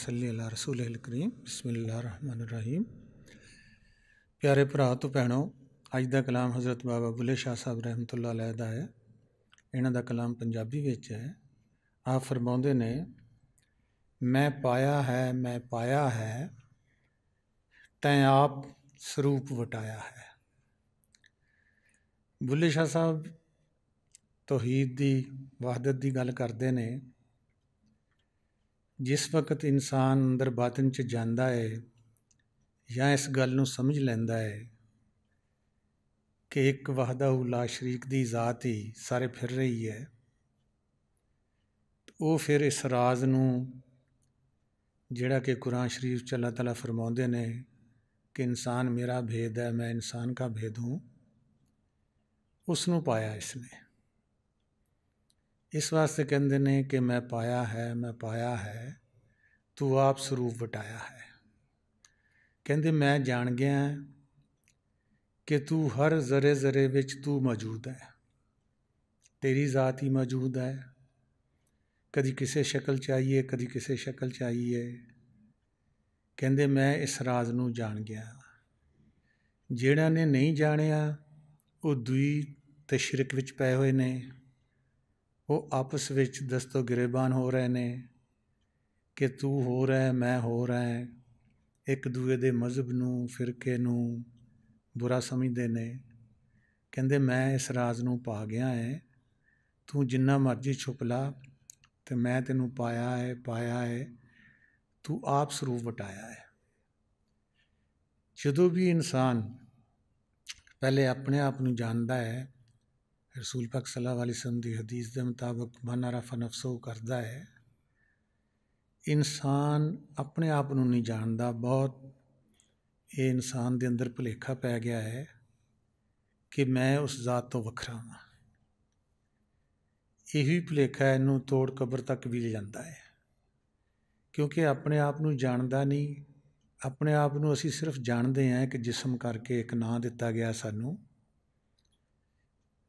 सल्ली अला रसूलिल करीम बिस्मिल्लाहिर्रहमानिर्रहीम। प्यारे भरा तो भैणों, अज का कलाम हज़रत बाबा बुल्ले शाह साहब रहमतुल्लाह अलैह दा है। इन्हां दा कलाम पंजाबी विच है। आप फरमाउंदे ने, मैं पाया है तैं आप स्वरूप वटाया है। बुल्ले शाह साहब तौहीद दी वहदत दी गल करते ने। जिस वक्त इंसान अंदर बातिन च जांदा है या इस गल नूं समझ लैंदा है कि एक वहदहू ला शरीक दी ज़ात ही सारे फिर रही है, वो फिर इस राज नूं जिहड़ा कि कुरान शरीफ च अल्लाह ताला फरमाउंदे ने कि इंसान मेरा भेद है, मैं इंसान का भेद हूँ, उसनूं पाया इसने। इस वास्ते कहते ने कि मैं पाया है तू आप स्वरूप वटाया है। कहते मैं जान गया कि तू हर जरे जरे विच तू मौजूद है, तेरी ज़ात ही मौजूद है। कदी किसी शक्ल चाहिए, कदी किसी शक्ल चाहिए। कहते मैं इस राज नूं जान गया। जिहड़ियां ने नहीं जानिया वो दुई ते शिरक विच पए हुए ने, वो आपस विच दस्तो गिरेबान हो रहे ने कि तू हो रहा है, मैं हो रहा है। एक दूए दे मजहब नूं, फिरके नूं बुरा समझते ने। कहते मैं इस राज नूं पा गया है, तू जिन्ना मर्जी छुप ला तो मैं तेनू पाया है, तू आप स्वरूप वटाया है। जदों भी इंसान पहले अपने आप नूं जानदा है, रसूल पाक सल्लल्लाहु अलैहि वसल्लम की हदीस के मुताबिक मन अरफ़ नफ्सहू करता है। इंसान अपने आप नूं नहीं जानता। बहुत ये इंसान के अंदर भुलेखा पै गया है कि मैं उस ज़ात तो वखरा हाँ। यही भुलेखा इनू तोड़ कबर तक भी ले जाता है, क्योंकि अपने आप नूं जानता नहीं। अपने आप नूं असी सिर्फ जानते हैं कि जिसम करके एक नां दिता गया सानू।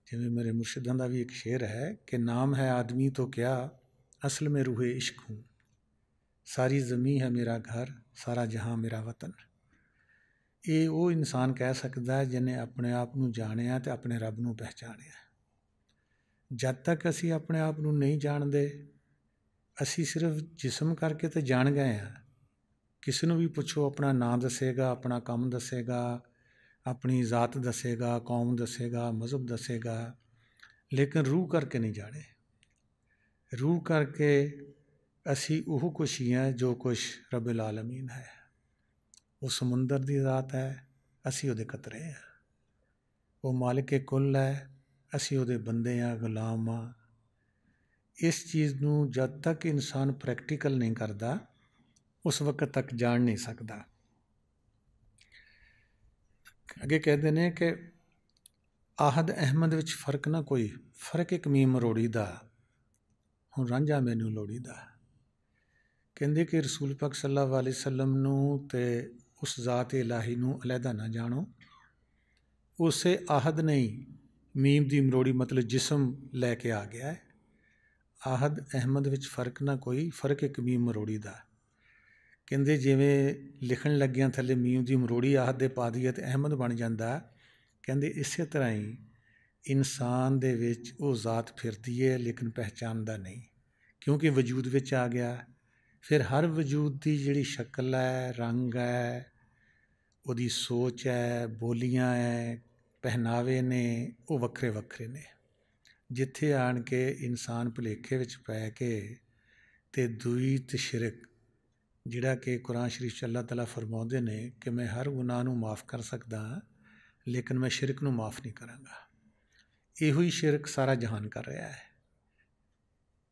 जिवें मेरे मुर्शिदां दा भी एक शेर है कि नाम है आदमी तो क्या, असल में रूहे इश्क हूँ। सारी ज़मीं है मेरा घर, सारा जहां मेरा वतन। ये वो इंसान कह सकता है जिन्हें अपने आप नूं जानिया ते अपने रब नूं पहचानिया। जद तक असी अपने आप नूं नहीं जानते, असी सिर्फ जिसम करके तो जान गए हैं। किसी नूं भी पुछो अपना नाम दसेगा, अपना काम दसेगा, अपनी ज़ात दसेगा, कौम दसेगा, मज़हब दसेगा, लेकिन रूह करके नहीं जाने। रूह करके असी वो कुछ ही हैं जो कुछ रब्बुल आलमीन है। वो समुंदर की ज़ात है, असी उहदे कतरे हैं। वो मालिक कुल है, असी उहदे बंदे हैं, गुलाम हाँ। इस चीज़ नूं जद तक इंसान प्रैक्टिकल नहीं करता, उस वक्त तक जान नहीं सकता। अगे कहते हैं कि आहद अहमद विच फर्क ना कोई, फर्क एक मीम मरोड़ी दा, हुण रांझा मैनू लोड़ी दा। कहते कि रसूल पाक सल्लल्लाहु अलैहि वसल्लम नूं ते उस ज़ात इलाही नूं अलहदा ना जानो। उसे आहद नहीं, मीम दी मरोड़ी मतलब जिसम लैके आ गया है। आहद अहमद विच फर्क ना कोई, फर्क एक मीम मरोड़ी दा। कहते जिवें लिखण लग्गियां थले मीम दी मरोड़ी आहद दे पा दईए ते अहमद बन जाता। कहते इस तरह ही इंसान दे विच वो ज़ात फिरदी है, लेकिन पहचानदा नहीं, क्योंकि वजूद विच आ गया। फिर हर वजूद की जिहड़ी शक्ल है, रंग है, उहदी सोच है, बोलियां है, पहनावे ने, वो वक्रे वक्रे ने। जिथे आण के इंसान भुलेखे विच पै के ते दुई ते शिरक, जिहड़ा कि कुरान शरीफ च अल्लाह ताला फरमाउंदे ने कि मैं हर गुनाह नूं माफ़ कर सकदा, लेकिन मैं शिरक नूं माफ़ नहीं करांगा। इहो ही शिरक सारा जहान कर रहा है।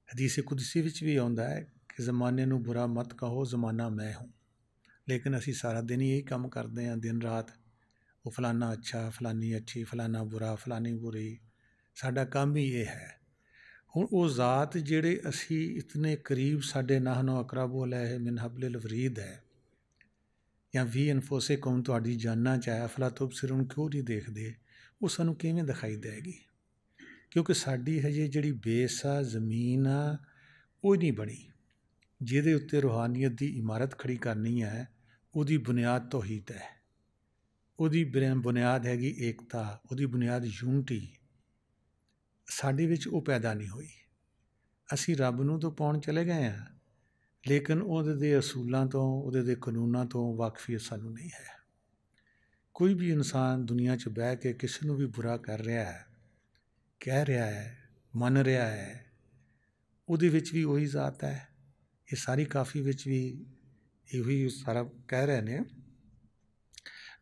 हदीस कुदसी विच भी आउंदा है कि ज़माने नूं बुरा मत कहो, ज़माना मैं हूँ। लेकिन असी सारा दिन ही यही काम करते हैं, दिन रात। वो फलाना अच्छा, फलानी अच्छी, फलाना बुरा, फलानी बुरी। साडा काम ही ये है। हुण वो ज़ात जिहड़े असी इतने करीब साडे नाहनो अकरबु अलैहि मिन हब्लिल वरीद है, या वी अनफुसिकुम तुहाडी जाना चाहे अफला तुबसिरून क्यों नहीं देखते, वो सानू किवें दिखाई देगी? क्योंकि साडी हजे जिहड़ी बेस आ, ज़मीन आ, वो नहीं बनी। ਜਿਹਦੇ ਉੱਤੇ ਰੂਹਾਨੀਅਤ ਦੀ ਇਮਾਰਤ ਖੜੀ ਕਰਨੀ ਹੈ, ਉਹਦੀ ਬੁਨਿਆਦ ਤੌਹੀਦ ਹੈ। ਉਹਦੀ ਬੁਨਿਆਦ ਹੈਗੀ ਏਕਤਾ, ਉਹਦੀ ਬੁਨਿਆਦ ਯੂਨਿਟੀ। ਸਾਡੇ ਵਿੱਚ ਉਹ ਪੈਦਾ ਨਹੀਂ ਹੋਈ। ਅਸੀਂ ਰੱਬ ਨੂੰ ਤਾਂ ਪਾਉਣ ਚਲੇ ਗਏ ਹਾਂ, ਲੇਕਿਨ ਉਹਦੇ ਦੇ ਅਸੂਲਾਂ ਤੋਂ, ਉਹਦੇ ਦੇ ਕਾਨੂੰਨਾਂ ਤੋਂ ਵਾਕਫੀਅਤ ਸਾਨੂੰ ਨਹੀਂ ਹੈ। ਕੋਈ ਵੀ ਇਨਸਾਨ ਦੁਨੀਆ 'ਚ ਬਹਿ ਕੇ ਕਿਸੇ ਨੂੰ ਵੀ ਬੁਰਾ ਕਰ ਰਿਹਾ ਹੈ, ਕਹਿ ਰਿਹਾ ਹੈ, ਮੰਨ ਰਿਹਾ ਹੈ, ਉਹਦੇ ਵਿੱਚ ਵੀ ਉਹੀ ਜ਼ਾਤ ਹੈ। ਇਹ ਸਾਰੀ ਕਾਫੀ ਵਿੱਚ ਵੀ ਇਹੋ ਹੀ ਸਾਰਾ ਕਹਿ ਰਹੇ ਨੇ।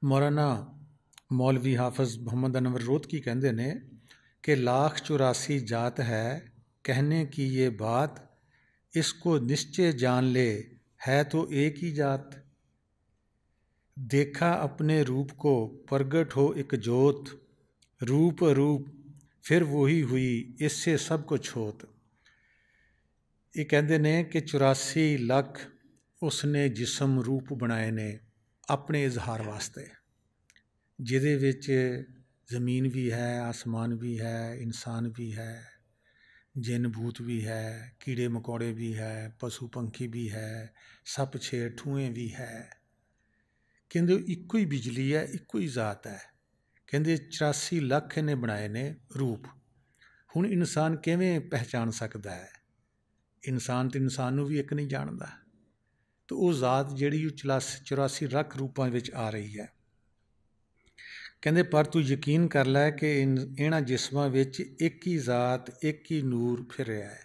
ਮੌਲਾਨਾ ਮੌਲਵੀ ਹਾਫਿਜ਼ ਮੁਹੰਮਦ ਅਨਵਰ ਰੋਹਤਕੀ ਕਹਿੰਦੇ ਨੇ कि 1,84 जात है, कहने की ये बात, इसको निश्चय जान ले, है तो एक ही जात। देखा अपने रूप को, प्रगट हो एक जोत, रूप अरूप फिर वही हुई, इससे सब कुछ होत। ये कहते ने कि 84 ਲੱਖ उसने जिस्म रूप बनाए ने अपने इजहार वास्ते, जिहदे विच ज़मीन भी है, आसमान भी है, इंसान भी है, जिन भूत भी है, कीड़े मकोड़े भी है, पशु पंखी भी है, सप छेर ठूएँ भी है। कहते इक्को ही बिजली है, इक्को ही ज़ात है। कहते 84 ਲੱਖ इन्हें बनाए ने रूप। हुण इंसान किवें पहचान सकता है? इंसान तो इंसान नूं भी एक नहीं जानता। तो वो ज़ात जिहड़ी 84 ਲੱਖ रूपां विच आ रही है। ਕਹਿੰਦੇ ਪਰ ਤੂੰ ਯਕੀਨ ਕਰ ਲੈ ਕਿ ਇਹਨਾਂ ਜਿਸਮਾਂ ਵਿੱਚ ਇੱਕ ਹੀ ਜ਼ਾਤ, ਇੱਕ ਹੀ ਨੂਰ ਫਿਰ ਰਿਹਾ ਹੈ।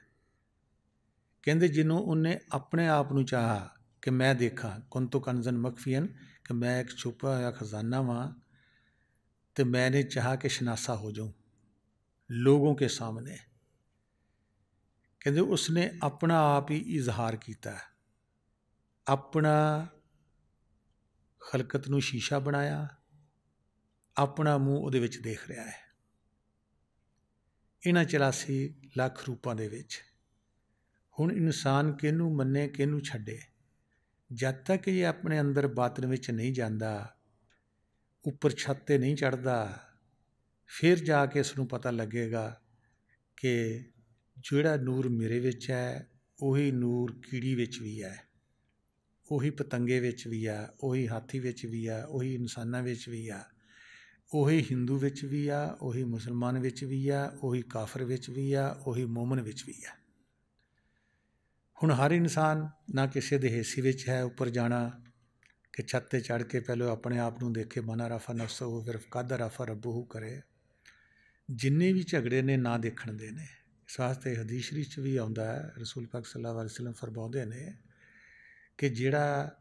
ਕਹਿੰਦੇ ਜਿਹਨੂੰ ਉਹਨੇ ਆਪਣੇ ਆਪ ਨੂੰ ਚਾਹਾ ਕਿ ਮੈਂ ਦੇਖਾਂ, ਕੁੰਤੁ ਕੰਜ਼ਨ ਮਖਫੀਅਨ, ਕਿ ਮੈਂ ਇੱਕ ਛੁਪਾ ਹੋਇਆ ਖਜ਼ਾਨਾ ਵਾਂ, ਤੇ ਮੈਨੇ ਚਾਹਾ ਕਿ ਸ਼ਨਾਸਾ ਹੋ ਜਾਊਂ ਲੋਗੋਂ ਕੇ ਸਾਹਮਣੇ। ਕਹਿੰਦੇ ਉਸਨੇ ਆਪਣਾ ਆਪ ਹੀ ਇਜ਼ਹਾਰ ਕੀਤਾ, ਆਪਣਾ ਖਲਕਤ ਨੂੰ ਸ਼ੀਸ਼ਾ ਬਣਾਇਆ, ਆਪਣਾ ਮੂੰਹ ਉਹਦੇ ਵਿੱਚ ਦੇਖ ਰਿਹਾ ਹੈ। ਇਹਨਾਂ 84 ਲੱਖ ਰੂਪਾਂ ਦੇ ਵਿੱਚ ਹੁਣ ਇਨਸਾਨ ਕਿਹਨੂੰ ਮੰਨੇ, ਕਿਹਨੂੰ ਛੱਡੇ? ਜਦ ਤੱਕ ਇਹ ਆਪਣੇ ਅੰਦਰ ਬਾਤਨ ਵਿੱਚ ਨਹੀਂ ਜਾਂਦਾ, ਉੱਪਰ ਛੱਤ 'ਤੇ ਨਹੀਂ ਚੜ੍ਹਦਾ, ਫਿਰ ਜਾ ਕੇ ਇਸ ਨੂੰ ਪਤਾ ਲੱਗੇਗਾ ਕਿ ਜਿਹੜਾ ਨੂਰ ਮੇਰੇ ਵਿੱਚ ਹੈ, ਉਹੀ ਨੂਰ ਕੀੜੀ ਵਿੱਚ ਵੀ ਹੈ, ਉਹੀ ਪਤੰਗੇ ਵਿੱਚ ਵੀ ਆ, ਉਹੀ ਹਾਥੀ ਵਿੱਚ ਵੀ ਆ, ਉਹੀ ਇਨਸਾਨਾਂ ਵਿੱਚ ਵੀ ਆ, ਉਹੀ ਹਿੰਦੂ ਵਿੱਚ ਵੀ ਆ, ਉਹੀ ਮੁਸਲਮਾਨ ਵਿੱਚ ਵੀ ਆ, ਉਹੀ ਕਾਫਰ ਵਿੱਚ ਵੀ ਆ, ਉਹੀ ਮੋਮਨ ਵਿੱਚ ਵੀ ਆ। ਹੁਣ ਹਰ ਇਨਸਾਨ ਨਾ ਕਿਸੇ ਦੇ ਹਿੱਸੇ ਵਿੱਚ ਹੈ ਉੱਪਰ ਜਾਣਾ ਕਿ ਛੱਤ 'ਤੇ ਚੜ੍ਹ ਕੇ ਪਹਿਲਾਂ ਆਪਣੇ ਆਪ ਨੂੰ ਦੇਖੇ, ਮਨ ਰਫਾ ਨਫਸੋ ਫਿਰ ਕਦ ਰਫਾ ਰੱਬੂ ਕਰੇ। ਜਿੰਨੇ ਵੀ ਝਗੜੇ ਨੇ ਨਾ ਦੇਖਣ ਦੇ ਨੇ। ਇਸ ਵਾਸਤੇ ਹਦੀਸ ਸ਼ਰੀਫ 'ਚ ਵੀ ਆਉਂਦਾ ਹੈ, ਰਸੂਲ ਪਾਕ ਸੱਲੱਲਾਹੁ ਅਲੈਹਿ ਵਸੱਲਮ ਫਰਮਾਉਂਦੇ ਨੇ ਕਿ ਜਿਹੜਾ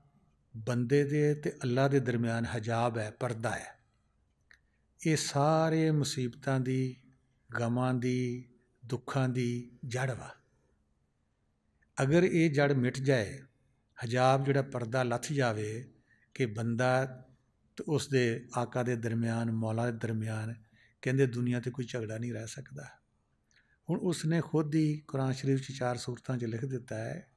ਬੰਦੇ ਦੇ ਅਤੇ ਅੱਲਾ ਦੇ ਦਰਮਿਆਨ ਹਜਾਬ ਹੈ, ਪਰਦਾ ਹੈ, ਇਹ ਸਾਰੇ ਮੁਸੀਬਤਾਂ ਦੀ, ਗਮਾਂ ਦੀ, ਦੁੱਖਾਂ ਦੀ ਜੜ੍ਹ ਵਾ। ਅਗਰ ਇਹ ਜੜ੍ਹ ਮਿਟ ਜਾਏ, ਹਜਾਬ ਜਿਹੜਾ ਪਰਦਾ ਲੱਥ ਜਾਵੇ ਕਿ ਬੰਦਾ ਅਤੇ ਉਸ ਦੇ ਆਕਾ ਦੇ ਦਰਮਿਆਨ, ਮੌਲਾ ਦੇ ਦਰਮਿਆਨ, ਕਹਿੰਦੇ ਦੁਨੀਆ 'ਤੇ ਕੋਈ ਝਗੜਾ ਨਹੀਂ ਰਹਿ ਸਕਦਾ। ਹੁਣ ਉਸਨੇ ਖੁਦ ਹੀ ਕੁਰਾਨ ਸ਼ਰੀਫ 'ਚ 4 ਸੂਰਤਾਂ 'ਚ ਲਿਖ ਦਿੱਤਾ ਹੈ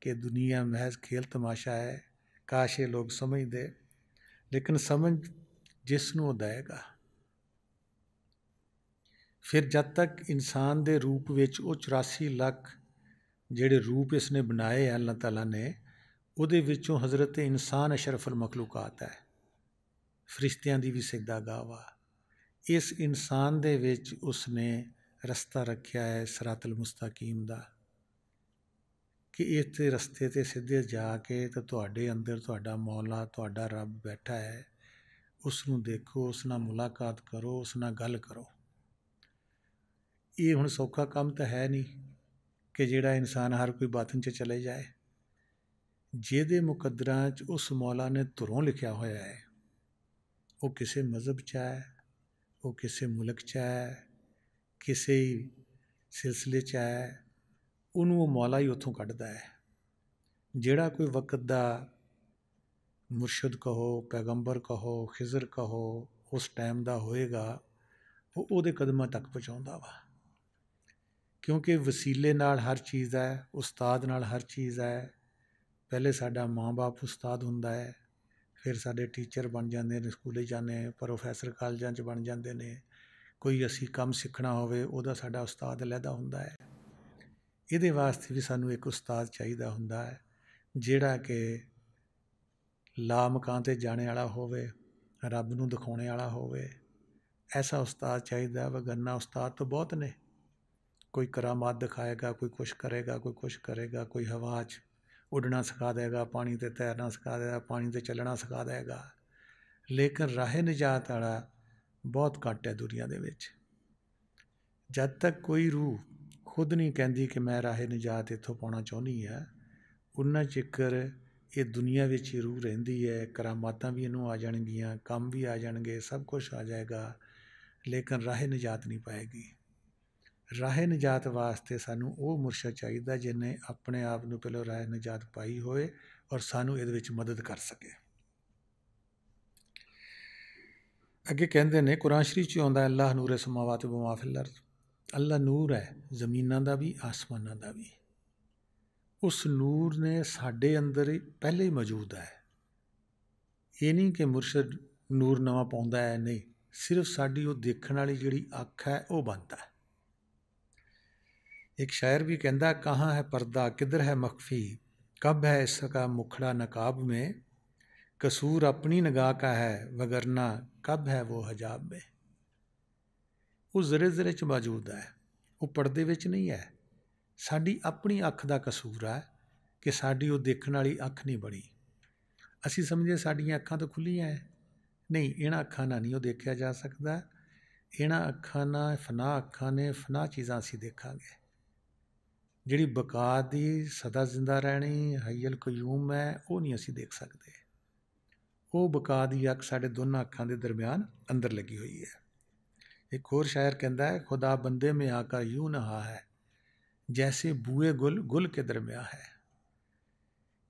ਕਿ ਦੁਨੀਆ ਮਹਿਜ਼ ਖੇਲ ਤਮਾਸ਼ਾ ਹੈ, ਕਾਸ਼ ਇਹ ਲੋਕ ਸਮਝਦੇ, ਲੇਕਿਨ ਸਮਝ ਜਿਸ ਨੂੰ ਉਹ ਦਏਗਾ। ਫਿਰ ਜਦ ਤੱਕ ਇਨਸਾਨ ਦੇ ਰੂਪ ਵਿੱਚ ਉਹ 84 ਲੱਖ ਜਿਹੜੇ ਰੂਪ ਇਸ ਨੇ ਬਣਾਏ ਅੱਲਾਹ ਤਾਲਾ ਨੇ, ਉਹਦੇ ਵਿੱਚੋਂ ਹਜ਼ਰਤ ਇਨਸਾਨ ਅਸ਼ਰਫੁਲ ਮਖਲੂਕਾਤ ਹੈ, ਫਰਿਸ਼ਤਿਆਂ ਦੀ ਵੀ ਸਿਜਦਾਗਾਹ ਵਾ। ਇਸ ਇਨਸਾਨ ਦੇ ਵਿੱਚ ਉਸਨੇ ਰਸਤਾ ਰੱਖਿਆ ਹੈ ਸਿਰਾਤੁਲ ਮੁਸਤਕੀਮ ਦਾ, ਕਿ ਇਸ ਰਸਤੇ 'ਤੇ ਸਿੱਧੇ ਜਾ ਕੇ ਤਾਂ ਤੁਹਾਡੇ ਅੰਦਰ ਤੁਹਾਡਾ ਮੌਲਾ, ਤੁਹਾਡਾ ਰੱਬ ਬੈਠਾ ਹੈ, ਉਸ ਨੂੰ ਦੇਖੋ, ਉਸ ਨਾਲ ਮੁਲਾਕਾਤ ਕਰੋ, ਉਸ ਨਾਲ ਗੱਲ ਕਰੋ। ਇਹ ਹੁਣ ਸੌਖਾ ਕੰਮ ਤਾਂ ਹੈ ਨਹੀਂ ਕਿ ਜਿਹੜਾ ਇਨਸਾਨ ਹਰ ਕੋਈ ਬਾਤਨ 'ਚ ਚਲੇ ਜਾਏ। ਜਿਹਦੇ ਮੁਕੱਦਰਾਂ 'ਚ ਉਸ ਮੌਲਾ ਨੇ ਧੁਰੋਂ ਲਿਖਿਆ ਹੋਇਆ ਹੈ, ਉਹ ਕਿਸੇ ਮਜ਼ਹਬ 'ਚ ਹੈ, ਉਹ ਕਿਸੇ ਮੁਲਕ 'ਚ ਹੈ, ਕਿਸੇ ਸਿਲਸਿਲੇ 'ਚ ਹੈ, ਉਹਨੂੰ ਉਹ ਮੌਲਾ ਹੀ ਉੱਥੋਂ ਕੱਢਦਾ ਹੈ। ਜਿਹੜਾ ਕੋਈ ਵਕਤ ਦਾ ਮੁਰਸ਼ਦ ਕਹੋ, ਪੈਗੰਬਰ ਕਹੋ, ਖਿਜ਼ਰ ਕਹੋ, ਉਸ ਟਾਈਮ ਦਾ ਹੋਏਗਾ, ਉਹ ਉਹਦੇ ਕਦਮਾਂ ਤੱਕ ਪਹੁੰਚਾਉਂਦਾ ਵਾ। ਕਿਉਂਕਿ ਵਸੀਲੇ ਨਾਲ ਹਰ ਚੀਜ਼ ਹੈ, ਉਸਤਾਦ ਨਾਲ ਹਰ ਚੀਜ਼ ਹੈ। ਪਹਿਲੇ ਸਾਡਾ ਮਾਂ ਬਾਪ ਉਸਤਾਦ ਹੁੰਦਾ ਹੈ, ਫਿਰ ਸਾਡੇ ਟੀਚਰ ਬਣ ਜਾਂਦੇ ਨੇ, ਸਕੂਲੇ ਜਾਂਦੇ, ਪ੍ਰੋਫੈਸਰ ਕਾਲਜਾਂ 'ਚ ਬਣ ਜਾਂਦੇ ਨੇ। ਕੋਈ ਅਸੀਂ ਕੰਮ ਸਿੱਖਣਾ ਹੋਵੇ, ਉਹਦਾ ਸਾਡਾ ਉਸਤਾਦ ਅਲੱਗਾ ਹੁੰਦਾ ਹੈ। ਇਹਦੇ ਵਾਸਤੇ ਵੀ ਸਾਨੂੰ ਇੱਕ ਉਸਤਾਦ ਚਾਹੀਦਾ ਹੁੰਦਾ ਹੈ। ਜਿਹੜਾ ਕਿ ਲਾਮਕਾਂ 'ਤੇ ਜਾਣੇ ਵਾਲਾ ਹੋਵੇ, ਰੱਬ ਨੂੰ ਦਿਖਾਉਣੇ ਵਾਲਾ ਹੋਵੇ। ਐਸਾ ਉਸਤਾਦ ਚਾਹੀਦਾ, ਵਗਰਨਾ ਉਸਤਾਦ ਤਾਂ ਬਹੁਤ ਨੇ। ਕੋਈ ਕਰਾਮਾਤ ਦਿਖਾਏਗਾ, ਕੋਈ ਕੁਛ ਕਰੇਗਾ, ਕੋਈ ਕੁਛ ਕਰੇਗਾ, ਕੋਈ ਹਵਾ 'ਚ ਉੱਡਣਾ ਸਿਖਾ ਦੇਗਾ, ਪਾਣੀ 'ਤੇ ਤੈਰਨਾ ਸਿਖਾ ਦੇਗਾ, ਪਾਣੀ 'ਤੇ ਚੱਲਣਾ ਸਿਖਾ ਦੇਗਾ। ਲੇਕਿਨ ਰਾਹੇ ਨਿਜਾਤ ਵਾਲਾ ਬਹੁਤ ਘੱਟ ਹੈ ਦੁਨੀਆ ਦੇ ਵਿੱਚ। ਜਦ ਤੱਕ ਕੋਈ ਰੂਹ ਖੁਦ ਨਹੀਂ ਕਹਿੰਦੀ ਕਿ ਮੈਂ ਰਾਹੇ ਨਿਜਾਤ ਇੱਥੋਂ ਪਾਉਣਾ ਚਾਹੁੰਦੀ ਹਾਂ, ਉਨਾ ਚਿਕਰ ਇਹ ਦੁਨੀਆ ਵਿੱਚ ਹੀ ਰੂਹ ਰਹਿੰਦੀ ਹੈ। ਕਰਾਮਾਤਾਂ ਵੀ ਇਹਨੂੰ ਆ ਜਾਣਗੀਆਂ, ਕੰਮ ਵੀ ਆ ਜਾਣਗੇ, ਸਭ ਕੁਛ ਆ ਜਾਏਗਾ, ਲੇਕਿਨ ਰਾਹੇ ਨਿਜਾਤ ਨਹੀਂ ਪਾਏਗੀ। ਰਾਹੇ ਨਿਜਾਤ ਵਾਸਤੇ ਸਾਨੂੰ ਉਹ ਮੁਰਸ਼ਦ ਚਾਹੀਦਾ ਜਿਹਨੇ ਆਪਣੇ ਆਪ ਨੂੰ ਪਹਿਲਾਂ ਰਾਹੇ ਨਿਜਾਤ ਪਾਈ ਹੋਏ ਔਰ ਸਾਨੂੰ ਇਹਦੇ ਵਿੱਚ ਮਦਦ ਕਰ ਸਕੇ। ਅੱਗੇ ਕਹਿੰਦੇ ਨੇ, ਕੁਰਾਨ ਸ਼ਰੀਫ 'ਚ ਆਉਂਦਾ, ਅੱਲਾਹ ਨੂਰ ਸਮਾਵਾਤ ਵ ਮਾ ਫਿਲ ਅਰਜ਼। ਅੱਲਾ ਨੂਰ ਹੈ ਜ਼ਮੀਨਾਂ ਦਾ ਵੀ, ਆਸਮਾਨਾਂ ਦਾ ਵੀ। ਉਸ ਨੂਰ ਨੇ ਸਾਡੇ ਅੰਦਰ ਹੀ ਪਹਿਲੇ ਹੀ ਮੌਜੂਦ ਹੈ। ਇਹ ਨਹੀਂ ਕਿ ਮੁਰਸ਼ਦ ਨੂਰ ਨਵਾਂ ਪਾਉਂਦਾ ਹੈ, ਨਹੀਂ, ਸਿਰਫ ਸਾਡੀ ਉਹ ਦੇਖਣ ਵਾਲੀ ਜਿਹੜੀ ਅੱਖ ਹੈ ਉਹ ਬੰਦ ਹੈ। एक शायर भी कहता, कहाँ है पर्दा किधर है मख्फी, कब है इसका मुखड़ा नकाब में, कसूर अपनी निगाह का है वगरना कब है वो हजाब में। वो ਜ਼ਰੇ ਜ਼ਰੇ 'ਚ ਮੌਜੂਦ ਹੈ, ਉਹ ਪਰਦੇ ਵਿੱਚ ਨਹੀਂ ਹੈ। ਸਾਡੀ ਆਪਣੀ ਅੱਖ ਦਾ ਕਸੂਰ ਹੈ ਕਿ ਸਾਡੀ ਉਹ ਦੇਖਣ ਵਾਲੀ ਅੱਖ ਨਹੀਂ ਬਣੀ। ਅਸੀਂ ਸਮਝੇ ਸਾਡੀਆਂ ਅੱਖਾਂ ਤਾਂ ਖੁੱਲ੍ਹੀਆਂ ਹੈ, ਨਹੀਂ, ਇਹਨਾਂ ਅੱਖਾਂ ਨਾਲ ਨਹੀਂ ਉਹ ਦੇਖਿਆ ਜਾ ਸਕਦਾ। ਇਹਨਾਂ ਅੱਖਾਂ ਨਾਲ, ਫਨਾ ਅੱਖਾਂ ਨੇ, ਫਨਾ ਚੀਜ਼ਾਂ ਅਸੀਂ ਦੇਖਾਂਗੇ। ਜਿਹੜੀ ਬਕਾ ਦੀ ਸਦਾ ਜ਼ਿੰਦਾ ਰਹਿਣੀ ਹਯਲ ਕਯੂਮ ਹੈ, ਉਹ ਨਹੀਂ ਅਸੀਂ ਦੇਖ ਸਕਦੇ। ਉਹ ਬਕਾ ਦੀ ਅੱਖ ਸਾਡੇ ਦੋਨਾਂ ਅੱਖਾਂ ਦੇ ਦਰਮਿਆਨ ਅੰਦਰ ਲੱਗੀ ਹੋਈ ਹੈ। ਇੱਕ ਹੋਰ ਸ਼ਾਇਰ ਕਹਿੰਦਾ ਹੈ, ਖੁਦਾ ਬੰਦੇ ਮੇਂ ਆਕਰ ਯੂੰ ਨਹਾ ਹੈ ਜੈਸੇ ਬੂਏ ਗੁਲ ਗੁਲ ਕੇ ਦਰਮਿਆਨ ਹੈ।